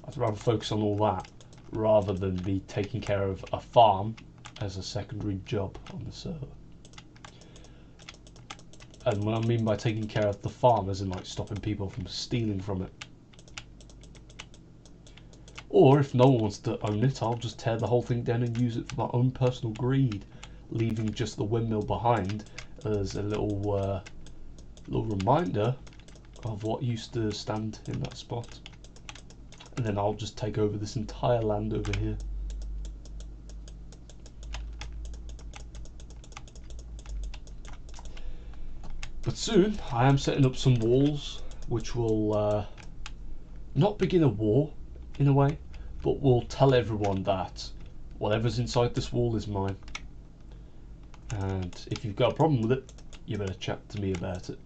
I'd rather focus on all that rather than be taking care of a farm as a secondary job on the server. And what I mean by taking care of the farm, as in like stopping people from stealing from it. Or if no one wants to own it, I'll just tear the whole thing down and use it for my own personal greed, leaving just the windmill behind as a little reminder of what used to stand in that spot. And then I'll just take over this entire land over here. But soon I am setting up some walls which will not begin a war in a way, but will tell everyone that whatever's inside this wall is mine. And if you've got a problem with it, you better chat to me about it.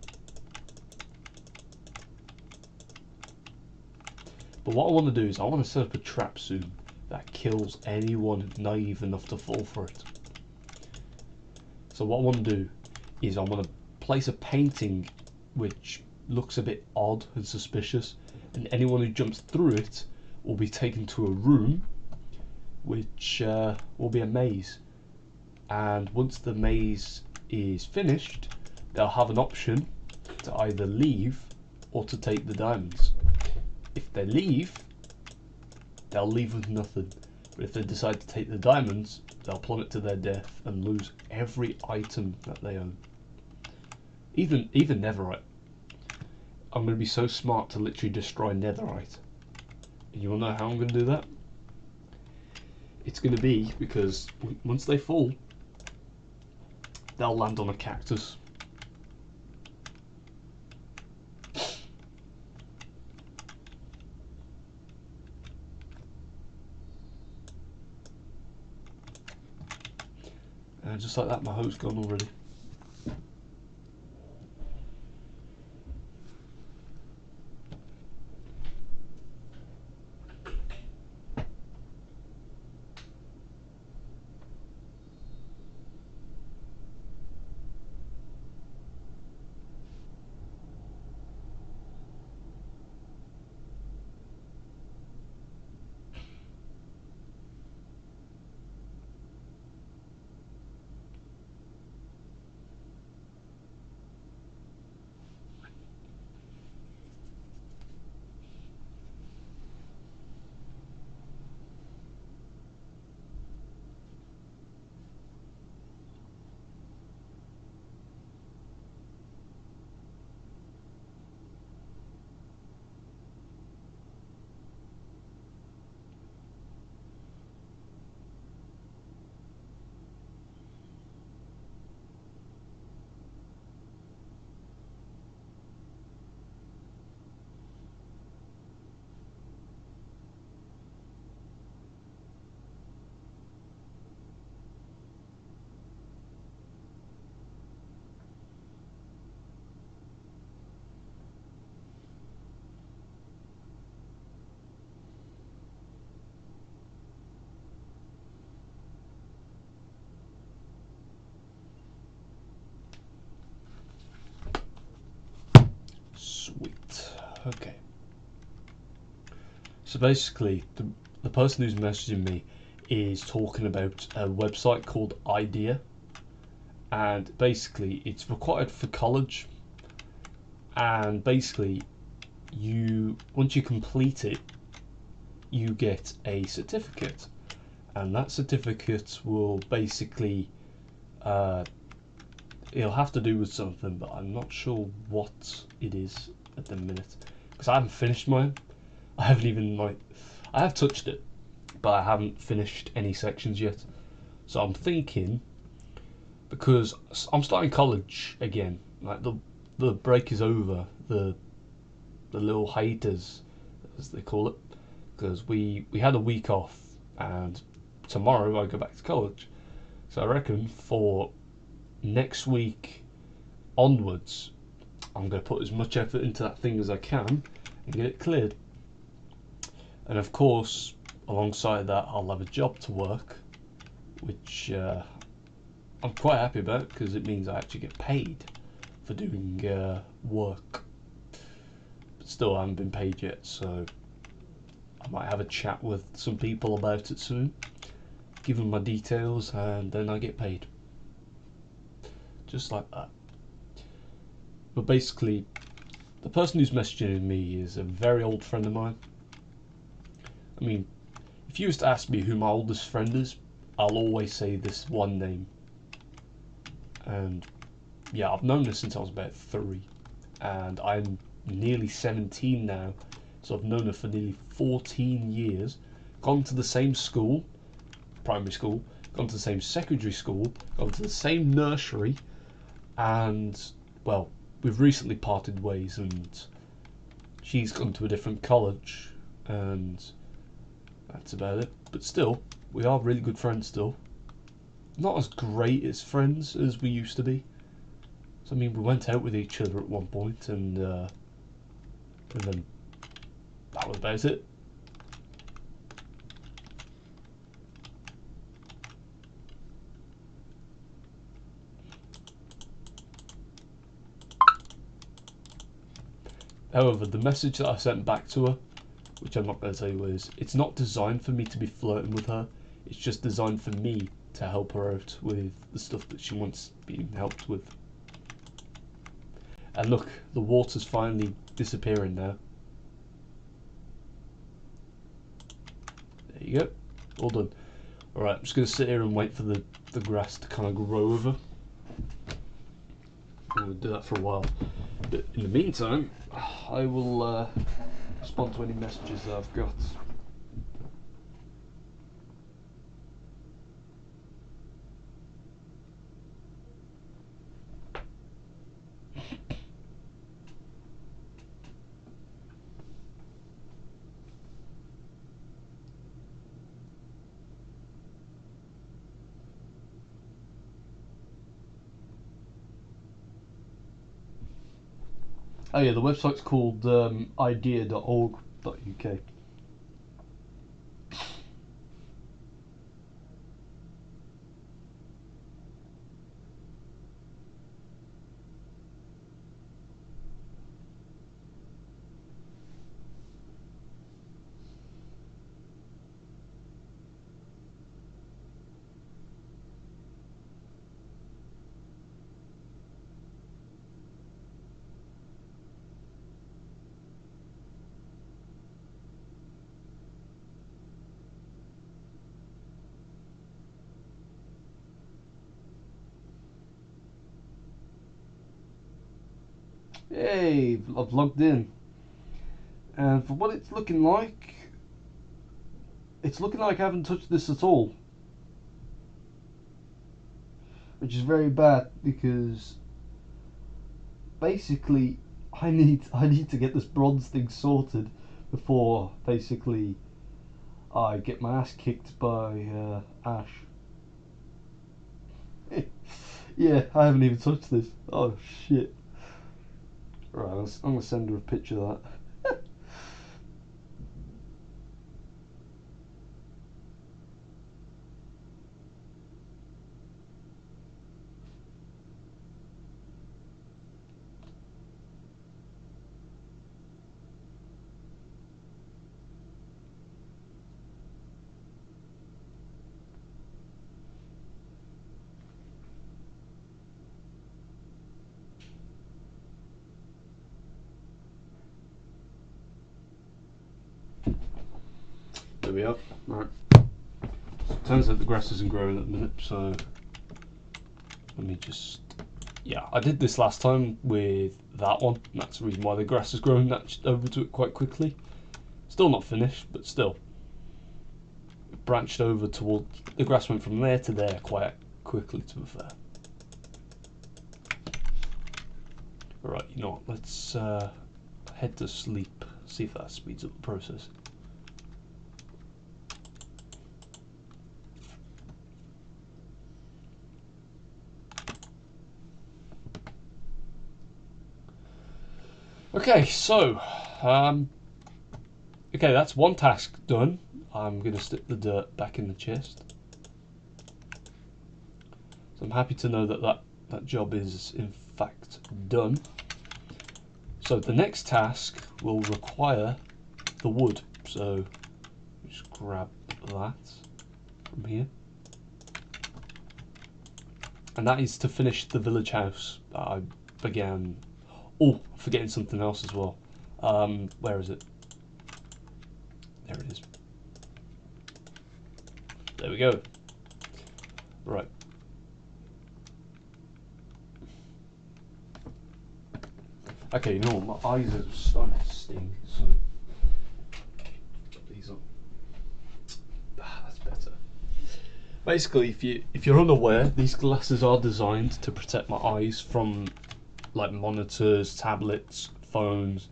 But what I want to do is I want to set up a trap soon that kills anyone naive enough to fall for it. So what I want to do is I want to place a painting which looks a bit odd and suspicious, and anyone who jumps through it will be taken to a room which will be a maze. And once the maze is finished, they'll have an option to either leave or to take the diamonds. If they leave, they'll leave with nothing. But if they decide to take the diamonds, they'll plummet to their death and lose every item that they own. Even netherite. I'm going to be so smart to literally destroy netherite. And you want to know how I'm going to do that? It's going to be because once they fall, they'll land on a cactus. And just like that, my hope's gone already. Sweet. Okay. So basically, the person who's messaging me is talking about a website called Idea, and basically it's required for college. And basically, once you complete it, you get a certificate, and that certificate will basically it'll have to do with something, but I'm not sure what it is at the minute because I haven't finished mine. I haven't even I have touched it, but I haven't finished any sections yet. So I'm thinking, because I'm starting college again, like the break is over, the little hiatus as they call it, because we had a week off, and tomorrow I go back to college. So I reckon for next week onwards, I'm going to put as much effort into that thing as I can and get it cleared. And of course, alongside that, I'll have a job to work, which I'm quite happy about because it means I actually get paid for doing work. But still, I haven't been paid yet, so I might have a chat with some people about it soon, give them my details, and then I get paid. Just like that. But basically, the person who's messaging me is a very old friend of mine. I mean, if you was to ask me who my oldest friend is, I'll always say this one name. And yeah, I've known her since I was about 3, and I'm nearly 17 now, so I've known her for nearly 14 years. Gone to the same school, primary school, gone to the same secondary school, gone to the same nursery, and well, we've recently parted ways, and she's gone to a different college, and that's about it. But still, we are really good friends still. Not as great as friends as we used to be. So, I mean, we went out with each other at one point, and then that was about it. However, the message that I sent back to her, which I'm not going to tell you, is it's not designed for me to be flirting with her. It's just designed for me to help her out with the stuff that she wants being helped with. And look, the water's finally disappearing now. There you go, all done. Alright, I'm just going to sit here and wait for the grass to kind of grow over. I'm going to do that for a while. But in the meantime, I will respond to any messages that I've got. Oh yeah, the website's called idea.org.uk. Hey, I've logged in. And for what it's looking like I haven't touched this at all. Which is very bad because basically I need to get this bronze thing sorted before basically I get my ass kicked by Ash. Yeah, I haven't even touched this. Oh shit. Right, I'm gonna send her a picture of that. There we are. Right. So it turns out the grass isn't growing at the minute, so let me just... Yeah, I did this last time with that one. That's the reason why the grass is growing over to it quite quickly. Still not finished, but still. It branched over towards... The grass went from there to there quite quickly, to be fair. Alright, you know what, let's head to sleep. See if that speeds up the process. Okay, so okay, that's one task done. I'm gonna stick the dirt back in the chest. So I'm happy to know that that job is in fact done. So the next task will require the wood. So just grab that from here. And that is to finish the village house that I began. Oh, I'm forgetting something else as well. Where is it? There it is. There we go. Right. Okay, you know what? My eyes are starting to sting, so put these on. That's better. Basically, if you're unaware, these glasses are designed to protect my eyes from like monitors, tablets, phones,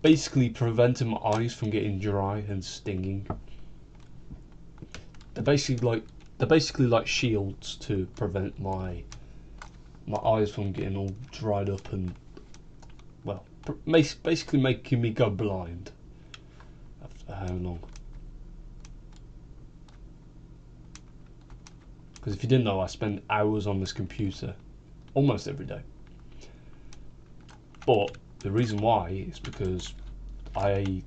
basically preventing my eyes from getting dry and stinging. They're basically like shields to prevent my eyes from getting all dried up and, well, basically making me go blind. For how long? Because if you didn't know, I spend hours on this computer almost every day. But the reason why is because I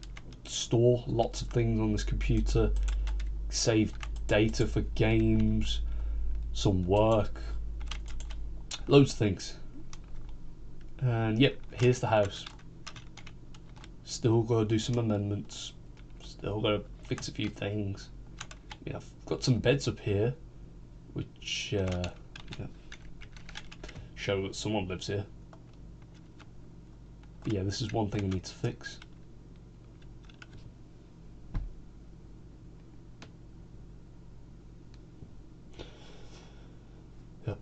store lots of things on this computer, save data for games, some work, loads of things. And yep, here's the house. Still got to do some amendments, still got to fix a few things. Yeah, I've got some beds up here, which show that someone lives here. But yeah, this is one thing I need to fix. Yep.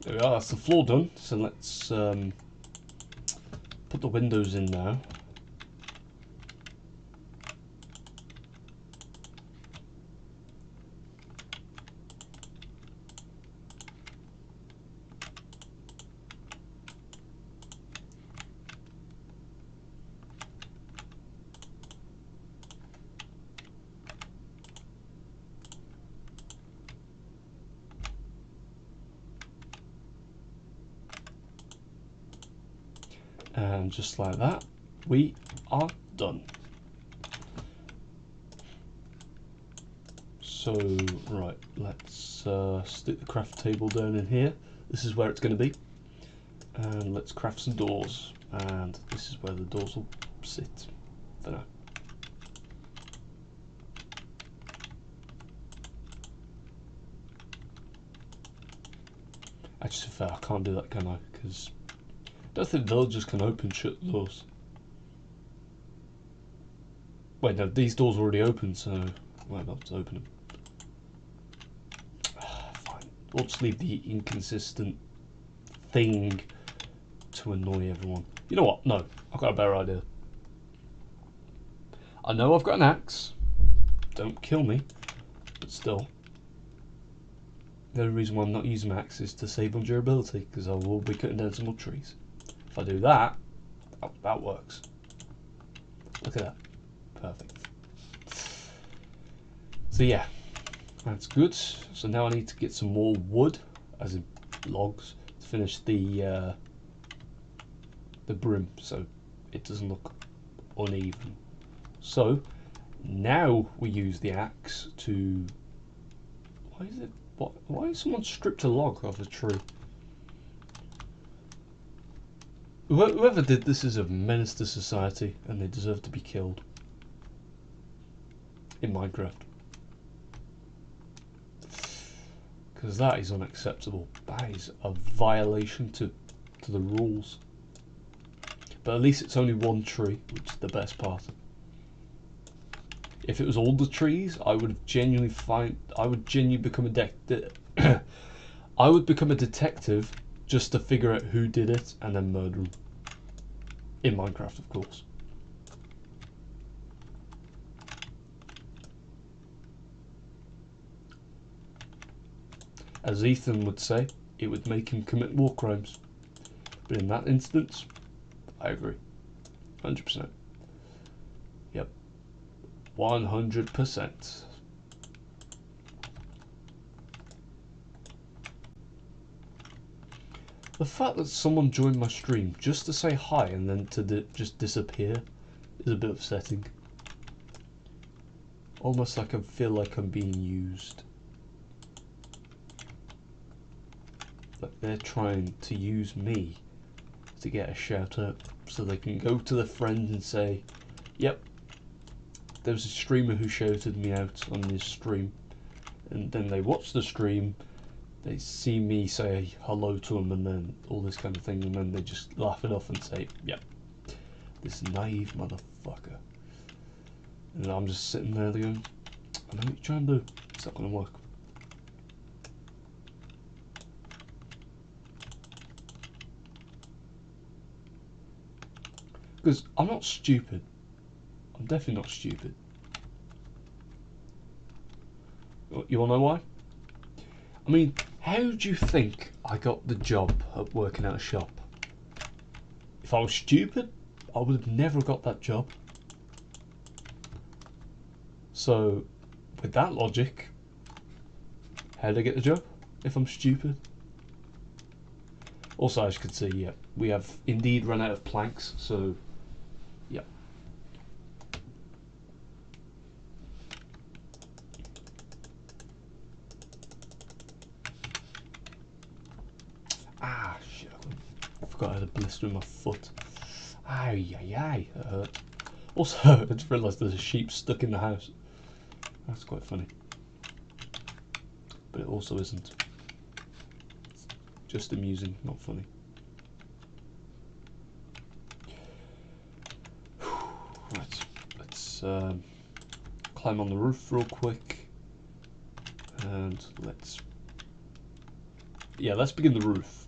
There we are, that's the floor done. So let's put the windows in now. And just like that, we are done. So, right, let's stick the craft table down in here. This is where it's going to be. And let's craft some doors. And this is where the doors will sit for now. Actually, fair, I can't do that, can I? Because I don't think villagers can open shut doors. Wait, no, these doors are already open, so I won't be able to open them. Fine. We'll just leave the inconsistent thing to annoy everyone. You know what? No, I've got a better idea. I know I've got an axe. Don't kill me, but still. The only reason why I'm not using my axe is to save on durability, because I will be cutting down some more trees. If I do that, that works. Look at that. Perfect. So yeah, that's good. So now I need to get some more wood, as in logs, to finish the brim, so it doesn't look uneven. So now we use the axe to. Why is someone stripped a log off a tree? Whoever did this is a menace to society, and they deserve to be killed. In Minecraft. Because that is unacceptable. That is a violation to the rules. But at least it's only one tree, which is the best part. If it was all the trees, I would genuinely become a I would become a detective just to figure out who did it and then murder them. In Minecraft, of course. As Ethan would say, it would make him commit war crimes. But in that instance, I agree. 100%. Yep. 100%. The fact that someone joined my stream just to say hi and then to just disappear is a bit upsetting. Almost like I feel like I'm being used. Like they're trying to use me to get a shout out so they can go to their friend and say, yep, there was a streamer who shouted me out on his stream, and then they watch the stream, they see me say hello to them, and then all this kind of thing, and then they just laugh it off and say, "Yep, this naive motherfucker." And I'm just sitting there going, "I know what you're trying to do. It's not going to work." Because I'm not stupid. I'm definitely not stupid. You wanna know why? I mean, how do you think I got the job at working at a shop? If I was stupid, I would have never got that job. So, with that logic, how did I get the job if I'm stupid? Also, as you can see, yeah, we have indeed run out of planks, so yeah. Ah, shit, I forgot I had a blister in my foot. Ay, ay, ay, that hurt. Also, I just realised there's a sheep stuck in the house. That's quite funny. But it also isn't. It's just amusing, not funny. Right, let's climb on the roof real quick. And let's begin the roof.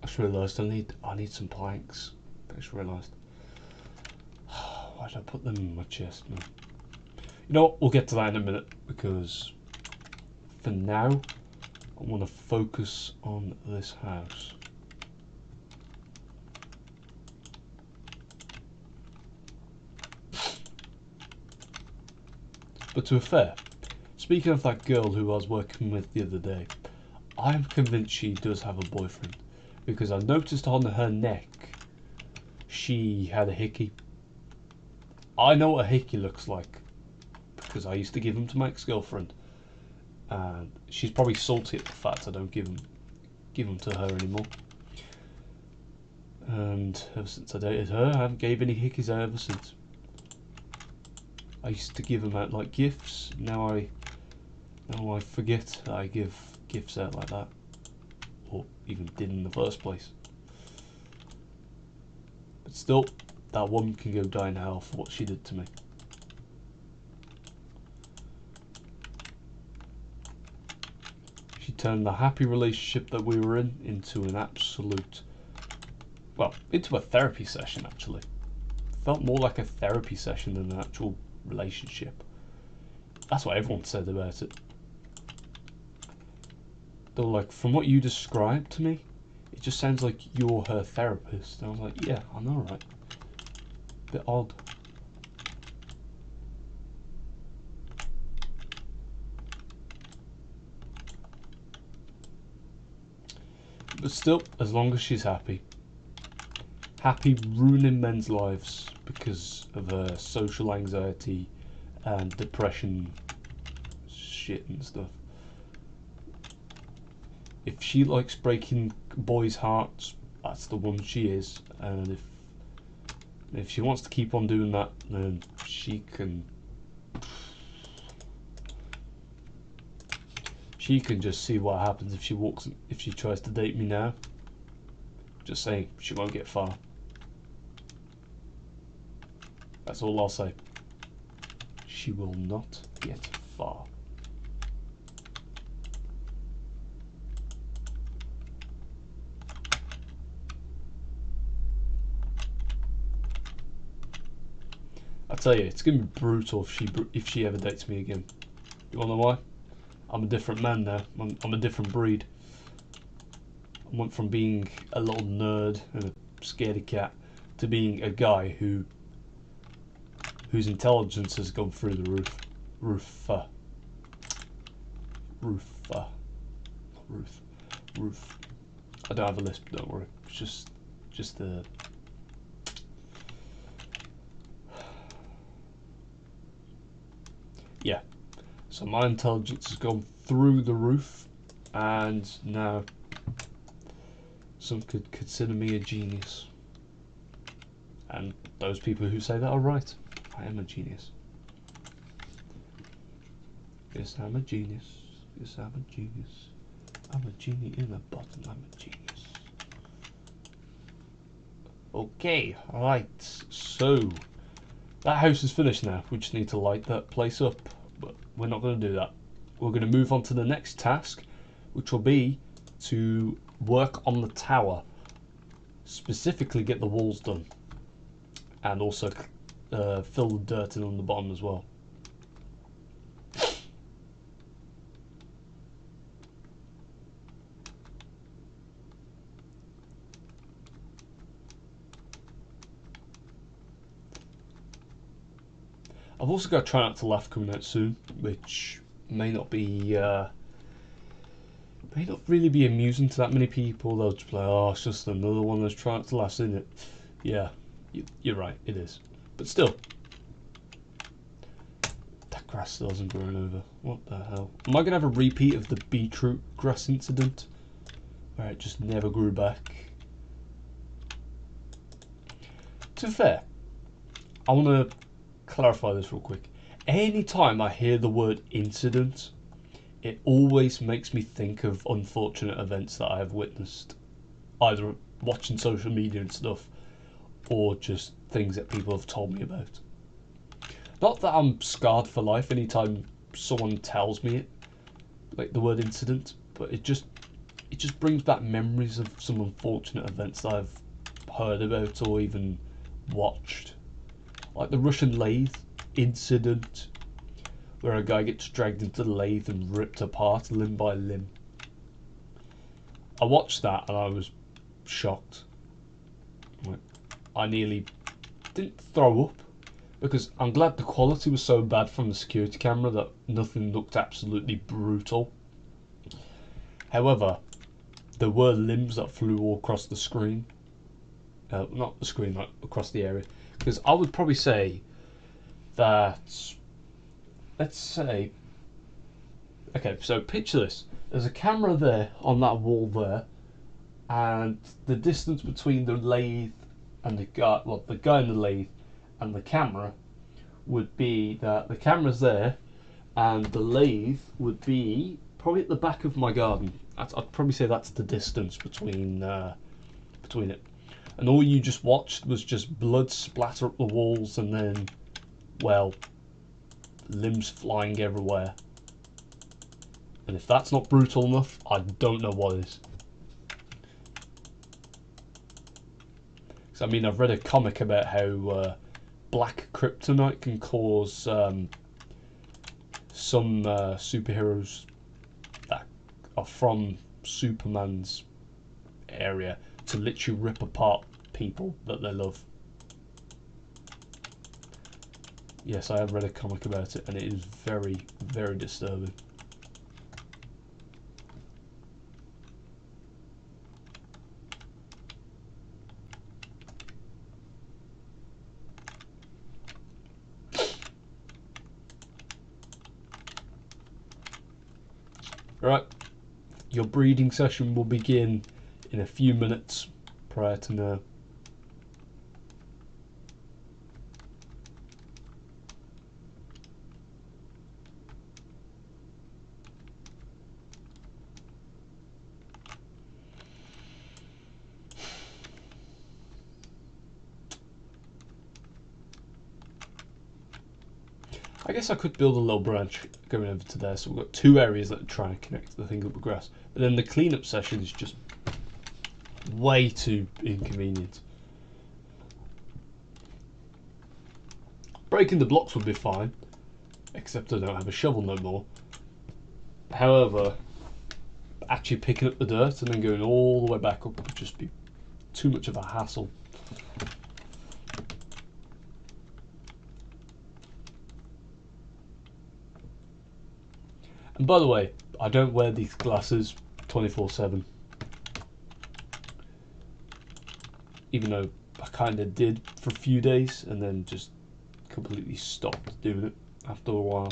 I just realised I need some planks. I just realised. Why did I put them in my chest? No. You know what? We'll get to that in a minute, because for now I want to focus on this house. But to be fair, speaking of that girl who I was working with the other day, I'm convinced she does have a boyfriend, because I noticed on her neck she had a hickey. I know what a hickey looks like, because I used to give them to my ex-girlfriend, and she's probably salty at the fact I don't give them to her anymore. And ever since I dated her, I haven't gave any hickeys out ever since. I used to give them out like gifts. Now I forget I give gifts out like that, or even did in the first place. But still, that woman can go die in hell for what she did to me. She turned the happy relationship that we were in into an absolute, well, into a therapy session actually. Felt more like a therapy session than an actual relationship. That's what everyone said about it. They were like, from what you described to me, it just sounds like you're her therapist. And I was like, yeah, I know, right? Bit odd. But still, as long as she's happy. Happy ruining men's lives because of her social anxiety and depression shit and stuff. If she likes breaking boys' hearts, that's the one she is. And if And if she wants to keep on doing that, then she can just see what happens if she tries to date me now. Just saying, she won't get far. That's all I'll say. She will not get far. I tell you, it's gonna be brutal if she ever dates me again. You wanna know why? I'm a different man now. I'm a different breed. I went from being a little nerd and a scaredy cat to being a guy whose intelligence has gone through the roof. Roof. I don't have a lisp, don't worry. It's just the. Yeah. So my intelligence has gone through the roof, and now some could consider me a genius. And those people who say that are right. I am a genius. Yes, I'm a genius. Yes, I'm a genius. I'm a genie in a bottle. I'm a genius. Okay, alright. So, that house is finished now. We just need to light that place up. But we're not going to do that. We're going to move on to the next task, which will be to work on the tower. Specifically get the walls done. And also fill the dirt in on the bottom as well. I've also got Try Not to Laugh coming out soon, which may not really be amusing to that many people. They'll just be like, oh, it's just another one that's Try Not to Laugh, isn't it? Yeah, you're right, it is. But still, that grass still hasn't grown over. What the hell? Am I going to have a repeat of the beetroot grass incident? Where it just never grew back? To be fair, I want to clarify this real quick. Anytime I hear the word incident, it always makes me think of unfortunate events that I have witnessed, either watching social media and stuff, or just things that people have told me about. Not that I'm scarred for life anytime someone tells me it, like the word incident, but it just brings back memories of some unfortunate events that I've heard about or even watched. Like the Russian lathe incident, where a guy gets dragged into the lathe and ripped apart limb by limb. I watched that and I was shocked. I nearly didn't throw up, because I'm glad the quality was so bad from the security camera that nothing looked absolutely brutal. However, there were limbs that flew all across the screen. Not the screen, like across the area. Because I would probably say that, let's say, okay, so picture this. There's a camera there on that wall there, and the distance between the lathe and the guy, well, the guy in the lathe and the camera would be that the camera's there, and the lathe would be probably at the back of my garden. I'd probably say that's the distance between it. And all you just watched was just blood splatter up the walls, and then, well, limbs flying everywhere. And if that's not brutal enough, I don't know what is. I mean, I've read a comic about how black kryptonite can cause some superheroes that are from Superman's area to literally rip apart people that they love. Yes, I have read a comic about it, and it is very, very disturbing. Right, your breeding session will begin in a few minutes prior to now. I guess I could build a little branch going over to there, so we've got two areas that are trying to connect the thing up with grass. But then the cleanup session is just way too inconvenient. Breaking the blocks would be fine, except I don't have a shovel no more. However, actually picking up the dirt and then going all the way back up would just be too much of a hassle. And by the way, I don't wear these glasses 24/7. Even though I kind of did for a few days and then just completely stopped doing it after a while.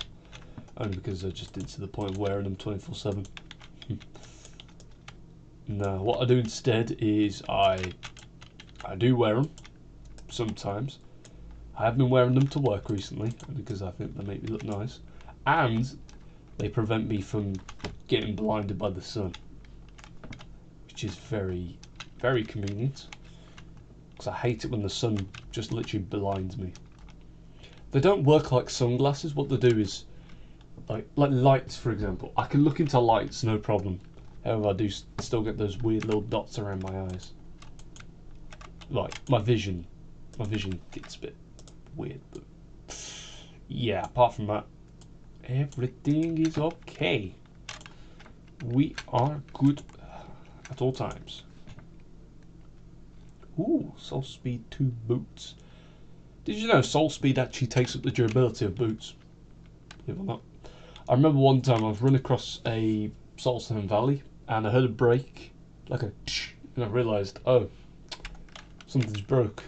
Only because I just didn't see the point of wearing them 24/7. No, what I do instead is I do wear them sometimes. I have been wearing them to work recently because I think they make me look nice. And they prevent me from getting blinded by the sun, which is very, very convenient. Because I hate it when the sun just literally blinds me. They don't work like sunglasses. What they do is, like lights, for example. I can look into lights, no problem. However, I do still get those weird little dots around my eyes. Like, my vision gets a bit weird, but yeah, apart from that, everything is okay. We are good at all times. Ooh, Soul Speed 2 boots. Did you know Soul Speed actually takes up the durability of boots? Believe it or not. I remember one time I was running across a Saltstone Valley and I heard a break, like a tsh, and I realised, oh, something's broke.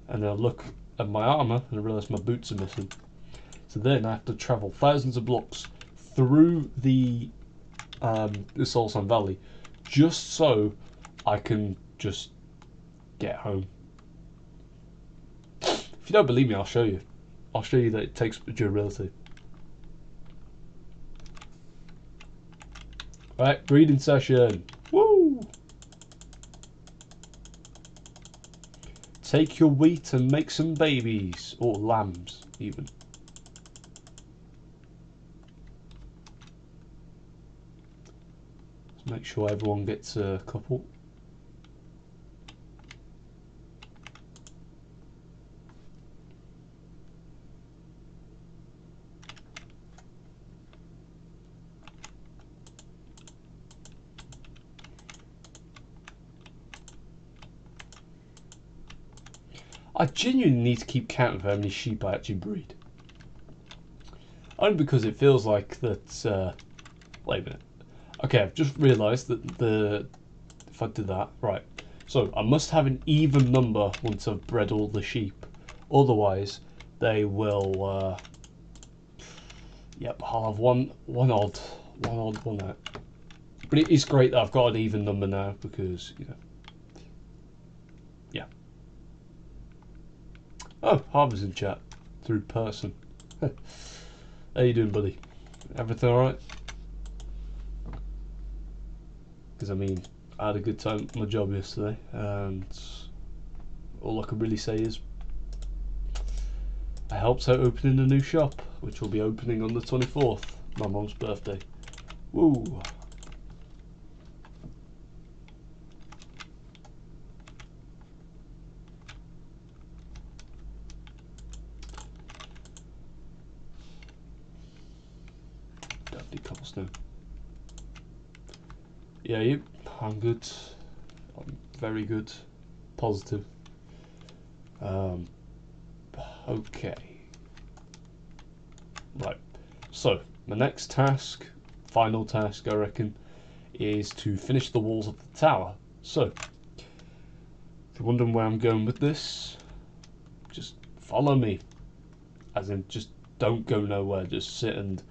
And then I look at my armour and I realise my boots are missing. So then I have to travel thousands of blocks through the Saltstone Valley just so I can just get home. If you don't believe me, I'll show you. I'll show you that it takes durability. Right, breeding session. Woo! Take your wheat and make some babies, or lambs even. Let's make sure everyone gets a couple. I genuinely need to keep count of how many sheep I actually breed. Only because it feels like that, wait a minute. Okay, I've just realised that if I did that, right. So, I must have an even number once I've bred all the sheep. Otherwise, they will, yep, I'll have one odd, one out. But it is great that I've got an even number now because, you know, yeah. Oh, Harvey's in chat through person. How you doing, buddy? Everything alright? Because I mean, I had a good time at my job yesterday, and all I can really say is I helped out opening a new shop, which will be opening on the 24th, my mum's birthday. Woo! Don't need cobblestone. Yeah, you? I'm good. I'm very good. Positive. Okay. Right. So, the next task, final task I reckon, is to finish the walls of the tower. So, if you're wondering where I'm going with this, just follow me. As in, just don't go nowhere. Just sit and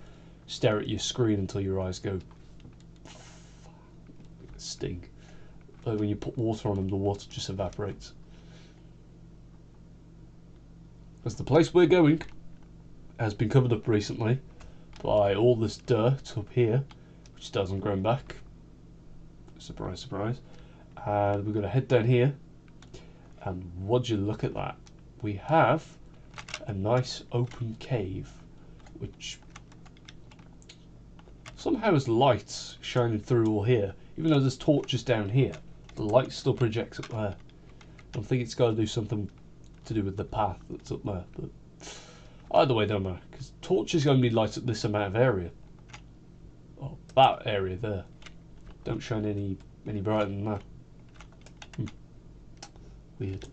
stare at your screen until your eyes go sting. Like when you put water on them, the water just evaporates. Because the place we're going has been covered up recently by all this dirt up here, which still hasn't grown back. Surprise, surprise. And we're going to head down here, and would you look at that? We have a nice open cave which somehow has lights shining through all here, even though there's torches down here. The light still projects up there. I think it's got to do something to do with the path that's up there, but either way, don't matter, because torches going to be light up this amount of area. Oh, that area there. Don't shine any brighter than that. Weird.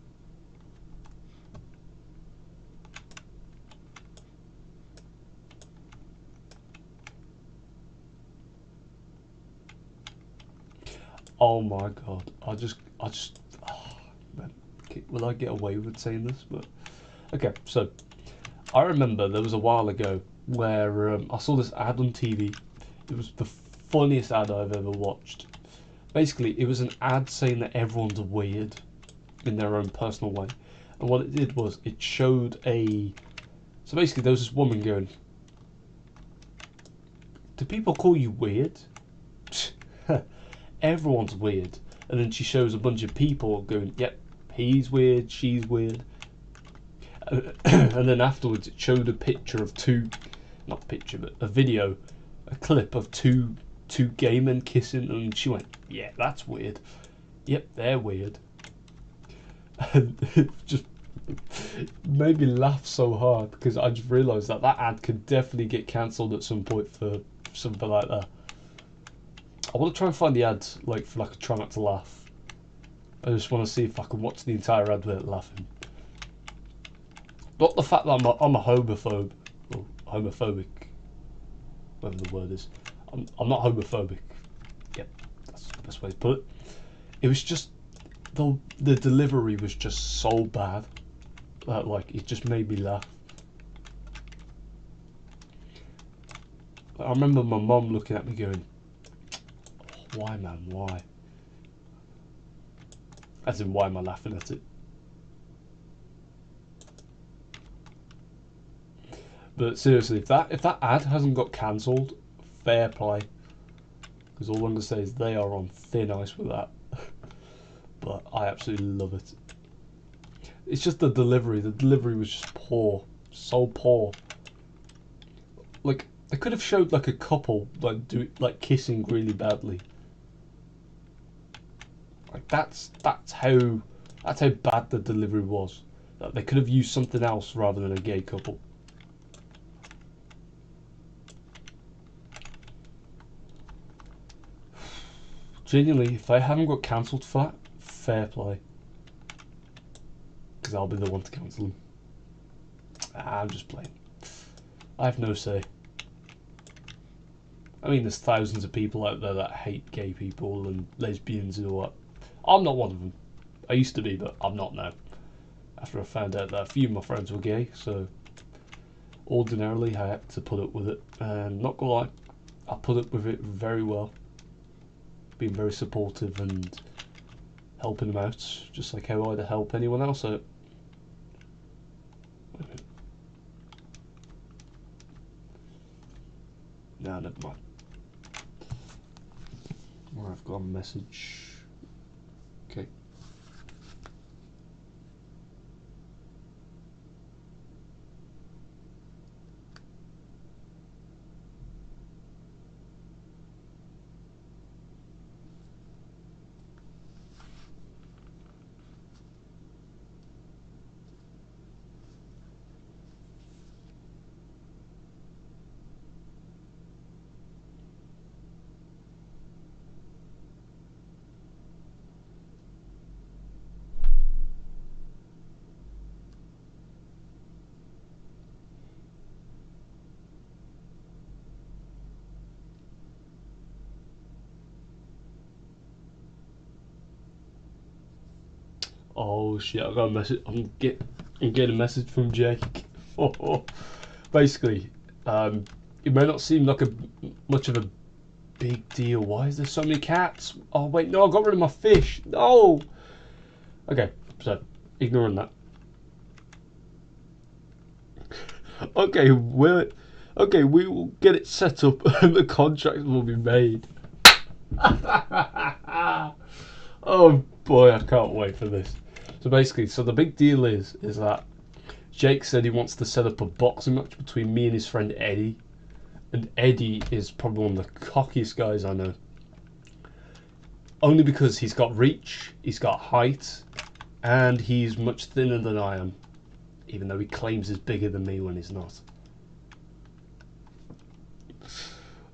Oh my god! I just. Oh, man. Will I get away with saying this? But okay, so I remember there was a while ago where I saw this ad on TV. It was the funniest ad I've ever watched. Basically, it was an ad saying that everyone's weird in their own personal way, and what it did was it showed a. So basically, there was this woman going, "Do people call you weird?" Everyone's weird. And then she shows a bunch of people going, "Yep, he's weird, she's weird." And then afterwards, it showed a picture of not picture, but a video, a clip of two gay men kissing, and she went, "Yeah, that's weird. Yep, they're weird." And it just made me laugh so hard because I just realised that ad could definitely get cancelled at some point for something like that. I want to try and find the ad for a try not to laugh. I just want to see if I can watch the entire ad without laughing. Not the fact that I'm a homophobe, or homophobic, whatever the word is. I'm not homophobic. Yep, that's the best way to put it. It was just the delivery was just so bad that it just made me laugh. I remember my mum looking at me going, "Why, man, why?" As in, why am I laughing at it? But seriously, if that ad hasn't got cancelled, fair play. Because all I'm going to say is they are on thin ice with that. But I absolutely love it. It's just the delivery. The delivery was just poor. So poor. They could have showed a couple kissing really badly. That's how bad the delivery was. That they could have used something else rather than a gay couple. Genuinely, if they haven't got cancelled for that, fair play. Because I'll be the one to cancel them. I'm just playing. I have no say. I mean, there's thousands of people out there that hate gay people and lesbians and all that. I'm not one of them. I used to be, but I'm not now. After I found out that a few of my friends were gay, so ordinarily I had to put up with it. And not gonna lie, I put up with it very well. Being very supportive and helping them out, just like how I'd help anyone else out. No, never mind. Or I've got a message. Okay. Oh shit! I got a message. I'm getting a message from Jake. Basically, it may not seem like much of a big deal. Why is there so many cats? Oh wait, no, I got rid of my fish. No. Okay, so ignoring that. Okay, we will get it set up and the contract will be made. Oh boy, I can't wait for this. So basically, the big deal is that Jake said he wants to set up a boxing match between me and his friend Eddie. And Eddie is probably one of the cockiest guys I know. Only because he's got reach, he's got height, and he's much thinner than I am. Even though he claims he's bigger than me when he's not.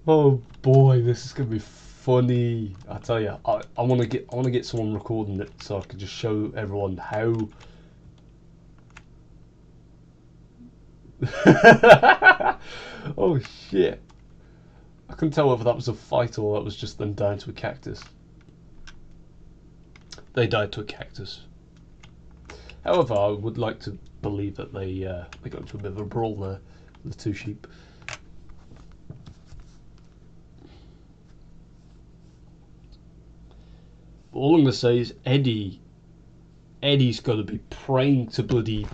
Oh boy, this is gonna be funny. I tell you, I want to get someone recording it so I can just show everyone how. Oh shit! I couldn't tell whether that was a fight or that was just them dying to a cactus. They died to a cactus. However, I would like to believe that they got into a bit of a brawl there, the two sheep. But all I'm going to say is Eddie's got to be praying to bloody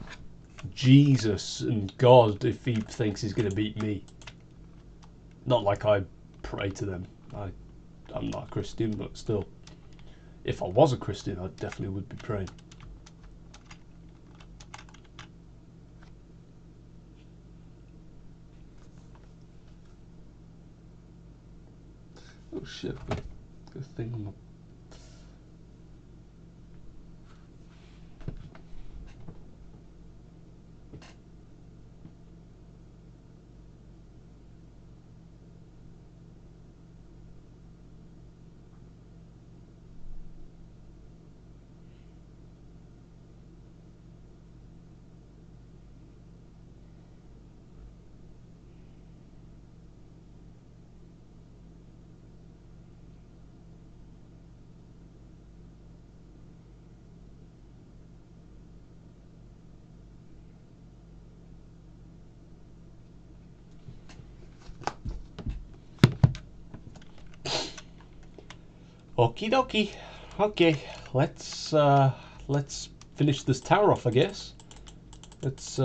Jesus and God if he thinks he's going to beat me. Not like I pray to them. I'm not a Christian, but still. If I was a Christian, I definitely would be praying. Oh shit, got a thing on my... Okie dokie. Okay, let's finish this tower off, I guess. Let's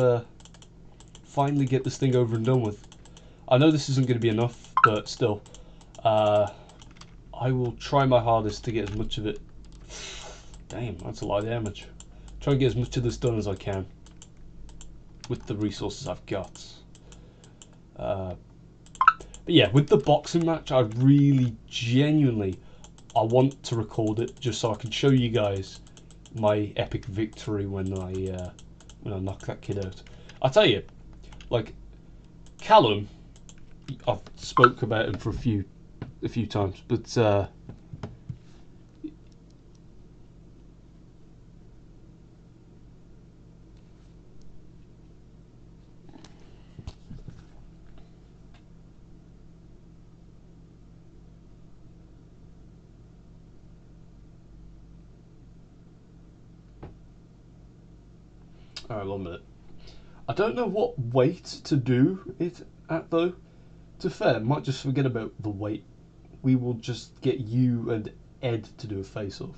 finally get this thing over and done with. I know this isn't going to be enough, but still, I will try my hardest to get as much of it. Damn, that's a lot of damage. Try and get as much of this done as I can with the resources I've got. But yeah, with the boxing match, I really genuinely I want to record it just so I can show you guys my epic victory when I knock that kid out. I tell you, like Callum, I've spoke about him for a few times, but alright, 1 minute. I don't know what weight to do it at though. To be fair, might just forget about the weight. We will just get you and Ed to do a face-off.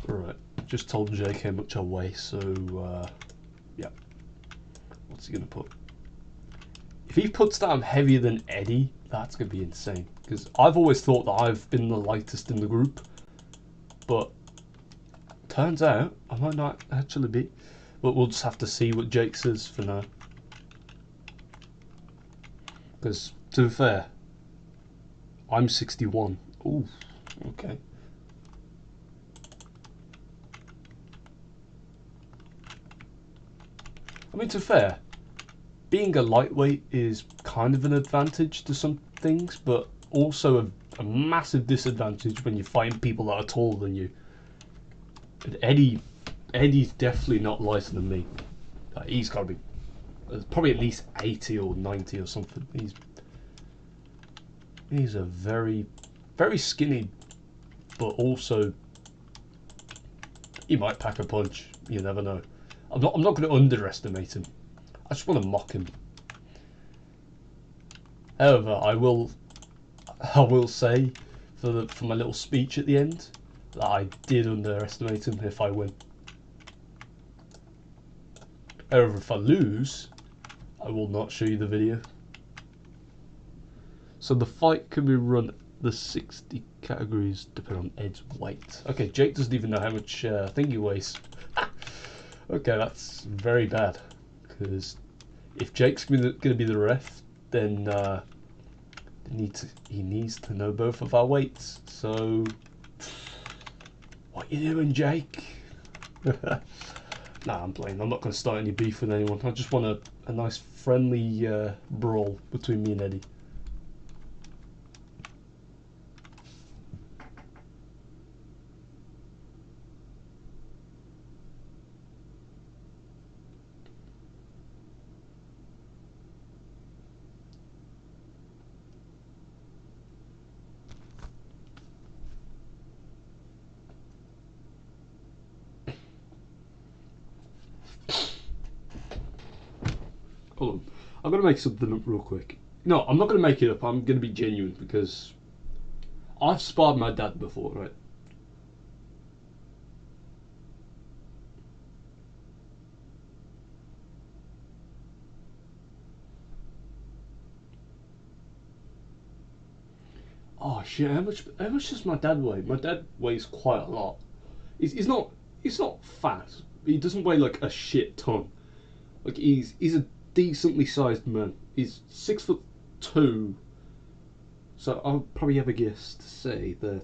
Alright, just told Jake how much I weigh, so yeah. What's he gonna put? If he puts that I'm heavier than Eddie, that's gonna be insane. Because I've always thought that I've been the lightest in the group, but turns out I might not actually be. But we'll just have to see what Jake says for now. Because to be fair, I'm 61. Ooh, okay. I mean, to be fair, being a lightweight is kind of an advantage to some things, but also a massive disadvantage when you're fighting people that are taller than you. And Eddie's definitely not lighter than me. He's got to be probably at least 80 or 90 or something. He's a very, very skinny, but also he might pack a punch. You never know. I'm not going to underestimate him. I just want to mock him. However, I will say for my little speech at the end that I did underestimate him if I win. However, if I lose, I will not show you the video. So the fight can be run the 60 categories depending on Ed's weight. Okay, Jake doesn't even know how much I think he weighs. Okay, that's very bad. Because if Jake's going to be the ref, then he needs to know both of our weights. So, what you doing, Jake? Nah, I'm playing. I'm not going to start any beef with anyone. I just want a nice friendly brawl between me and Eddie. Hold on. I'm going to make something up real quick. No, I'm not going to make it up. I'm going to be genuine because I've sparred my dad before, right? Oh shit! How much does my dad weigh? My dad weighs quite a lot. He's not fat. He doesn't weigh like a shit ton. Like he's a decently sized man. He's 6'2". So I'll probably have a guess to say that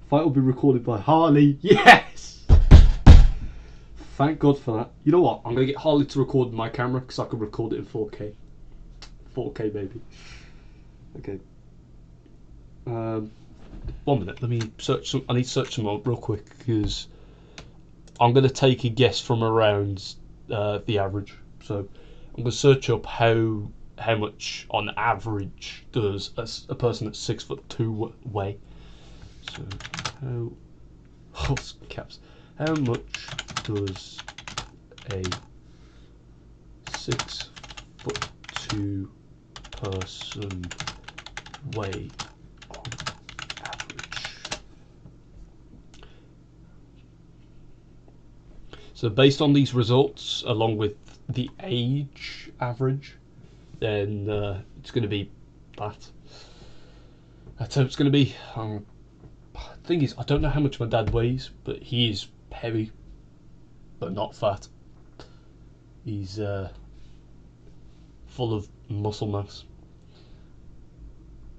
fight will be recorded by Harley. Yes. Thank God for that. You know what? I'm gonna get Harley to record my camera because I can record it in 4K. 4K baby. Okay. 1 minute. Let me search some. I need to search some up real quick because I'm gonna take a guess from around the average. So I'm gonna search up how much on average does a person that's 6'2" weigh. So how much does a 6'2" person weigh on average? So based on these results, along with the age average, then it's going to be that. That's how it's going to be. Thing is, I don't know how much my dad weighs, but he is heavy, but not fat. He's full of muscle mass.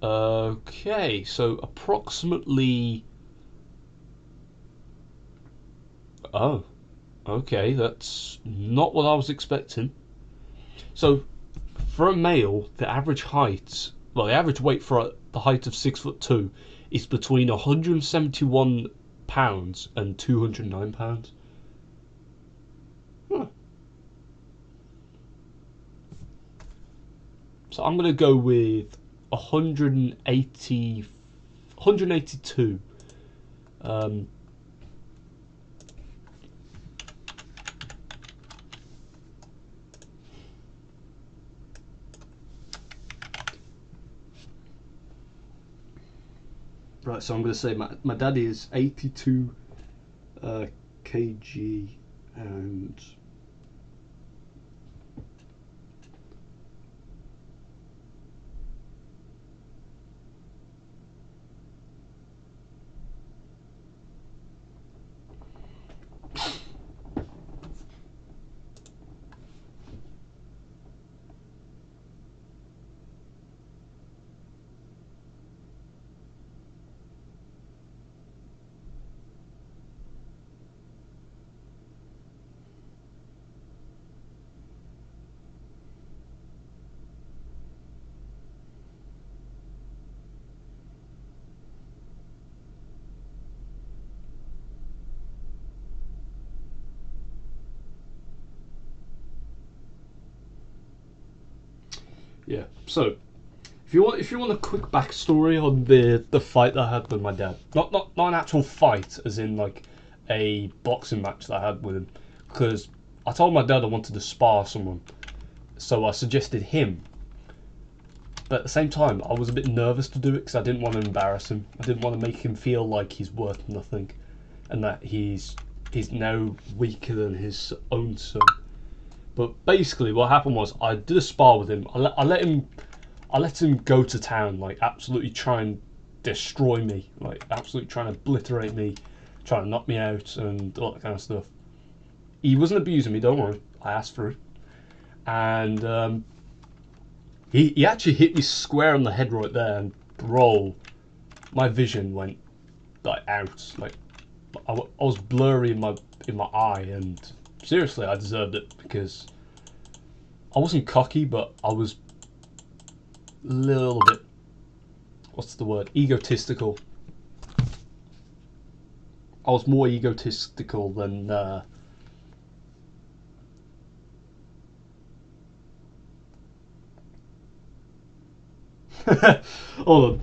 Okay, so approximately. Oh, okay, that's not what I was expecting. So, for a male, the average height, well, the average weight for the height of 6'2" is between 171 pounds and 209 pounds. Huh. So I'm gonna go with 182. Right, so I'm going to say my dad is 82 kg and yeah. So if you want a quick backstory on the fight that I had with my dad, not an actual fight, as in like a boxing match that I had with him, because I told my dad I wanted to spar someone, so I suggested him. But at the same time, I was a bit nervous to do it because I didn't want to embarrass him. I didn't want to make him feel like he's worth nothing, and that he's now weaker than his own son. But basically, what happened was I did a spar with him. I let him I let him go to town, like absolutely try and destroy me, like absolutely trying to obliterate me, trying to knock me out and all that kind of stuff. He wasn't abusing me, don't worry. I asked for it, and he actually hit me square on the head right there, and bro, my vision went like out, like I was blurry in my eye, and seriously, I deserved it because I wasn't cocky, but I was a little bit, what's the word, egotistical. I was more egotistical than hold on.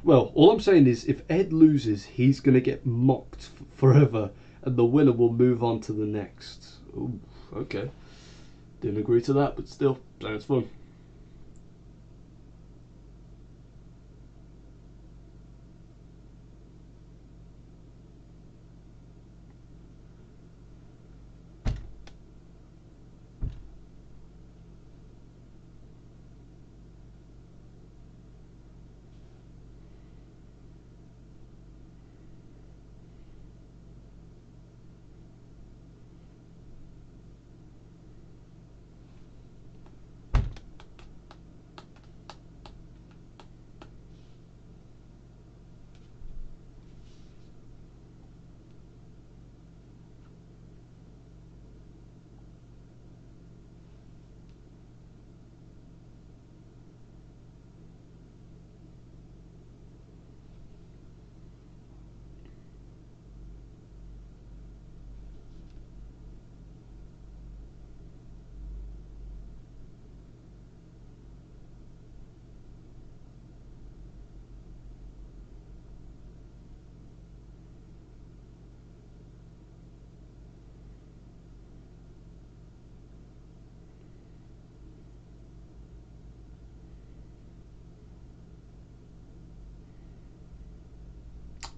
Well, all I'm saying is if Ed loses, he's going to get mocked forever, and the winner will move on to the next. Ooh, okay. Didn't agree to that, but still, sounds fun.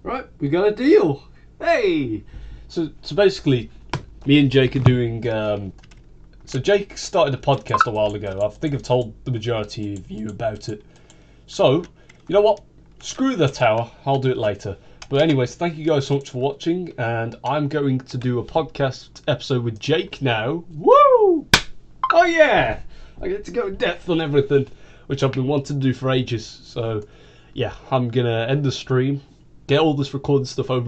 Right, we got a deal. Hey! So basically, me and Jake are doing. So Jake started a podcast a while ago. I think I've told the majority of you about it. So, you know what? Screw the tower. I'll do it later. But anyways, thank you guys so much for watching, and I'm going to do a podcast episode with Jake now. Woo! Oh yeah! I get to go in depth on everything, which I've been wanting to do for ages. So, yeah, I'm gonna end the stream, get all this recorded stuff over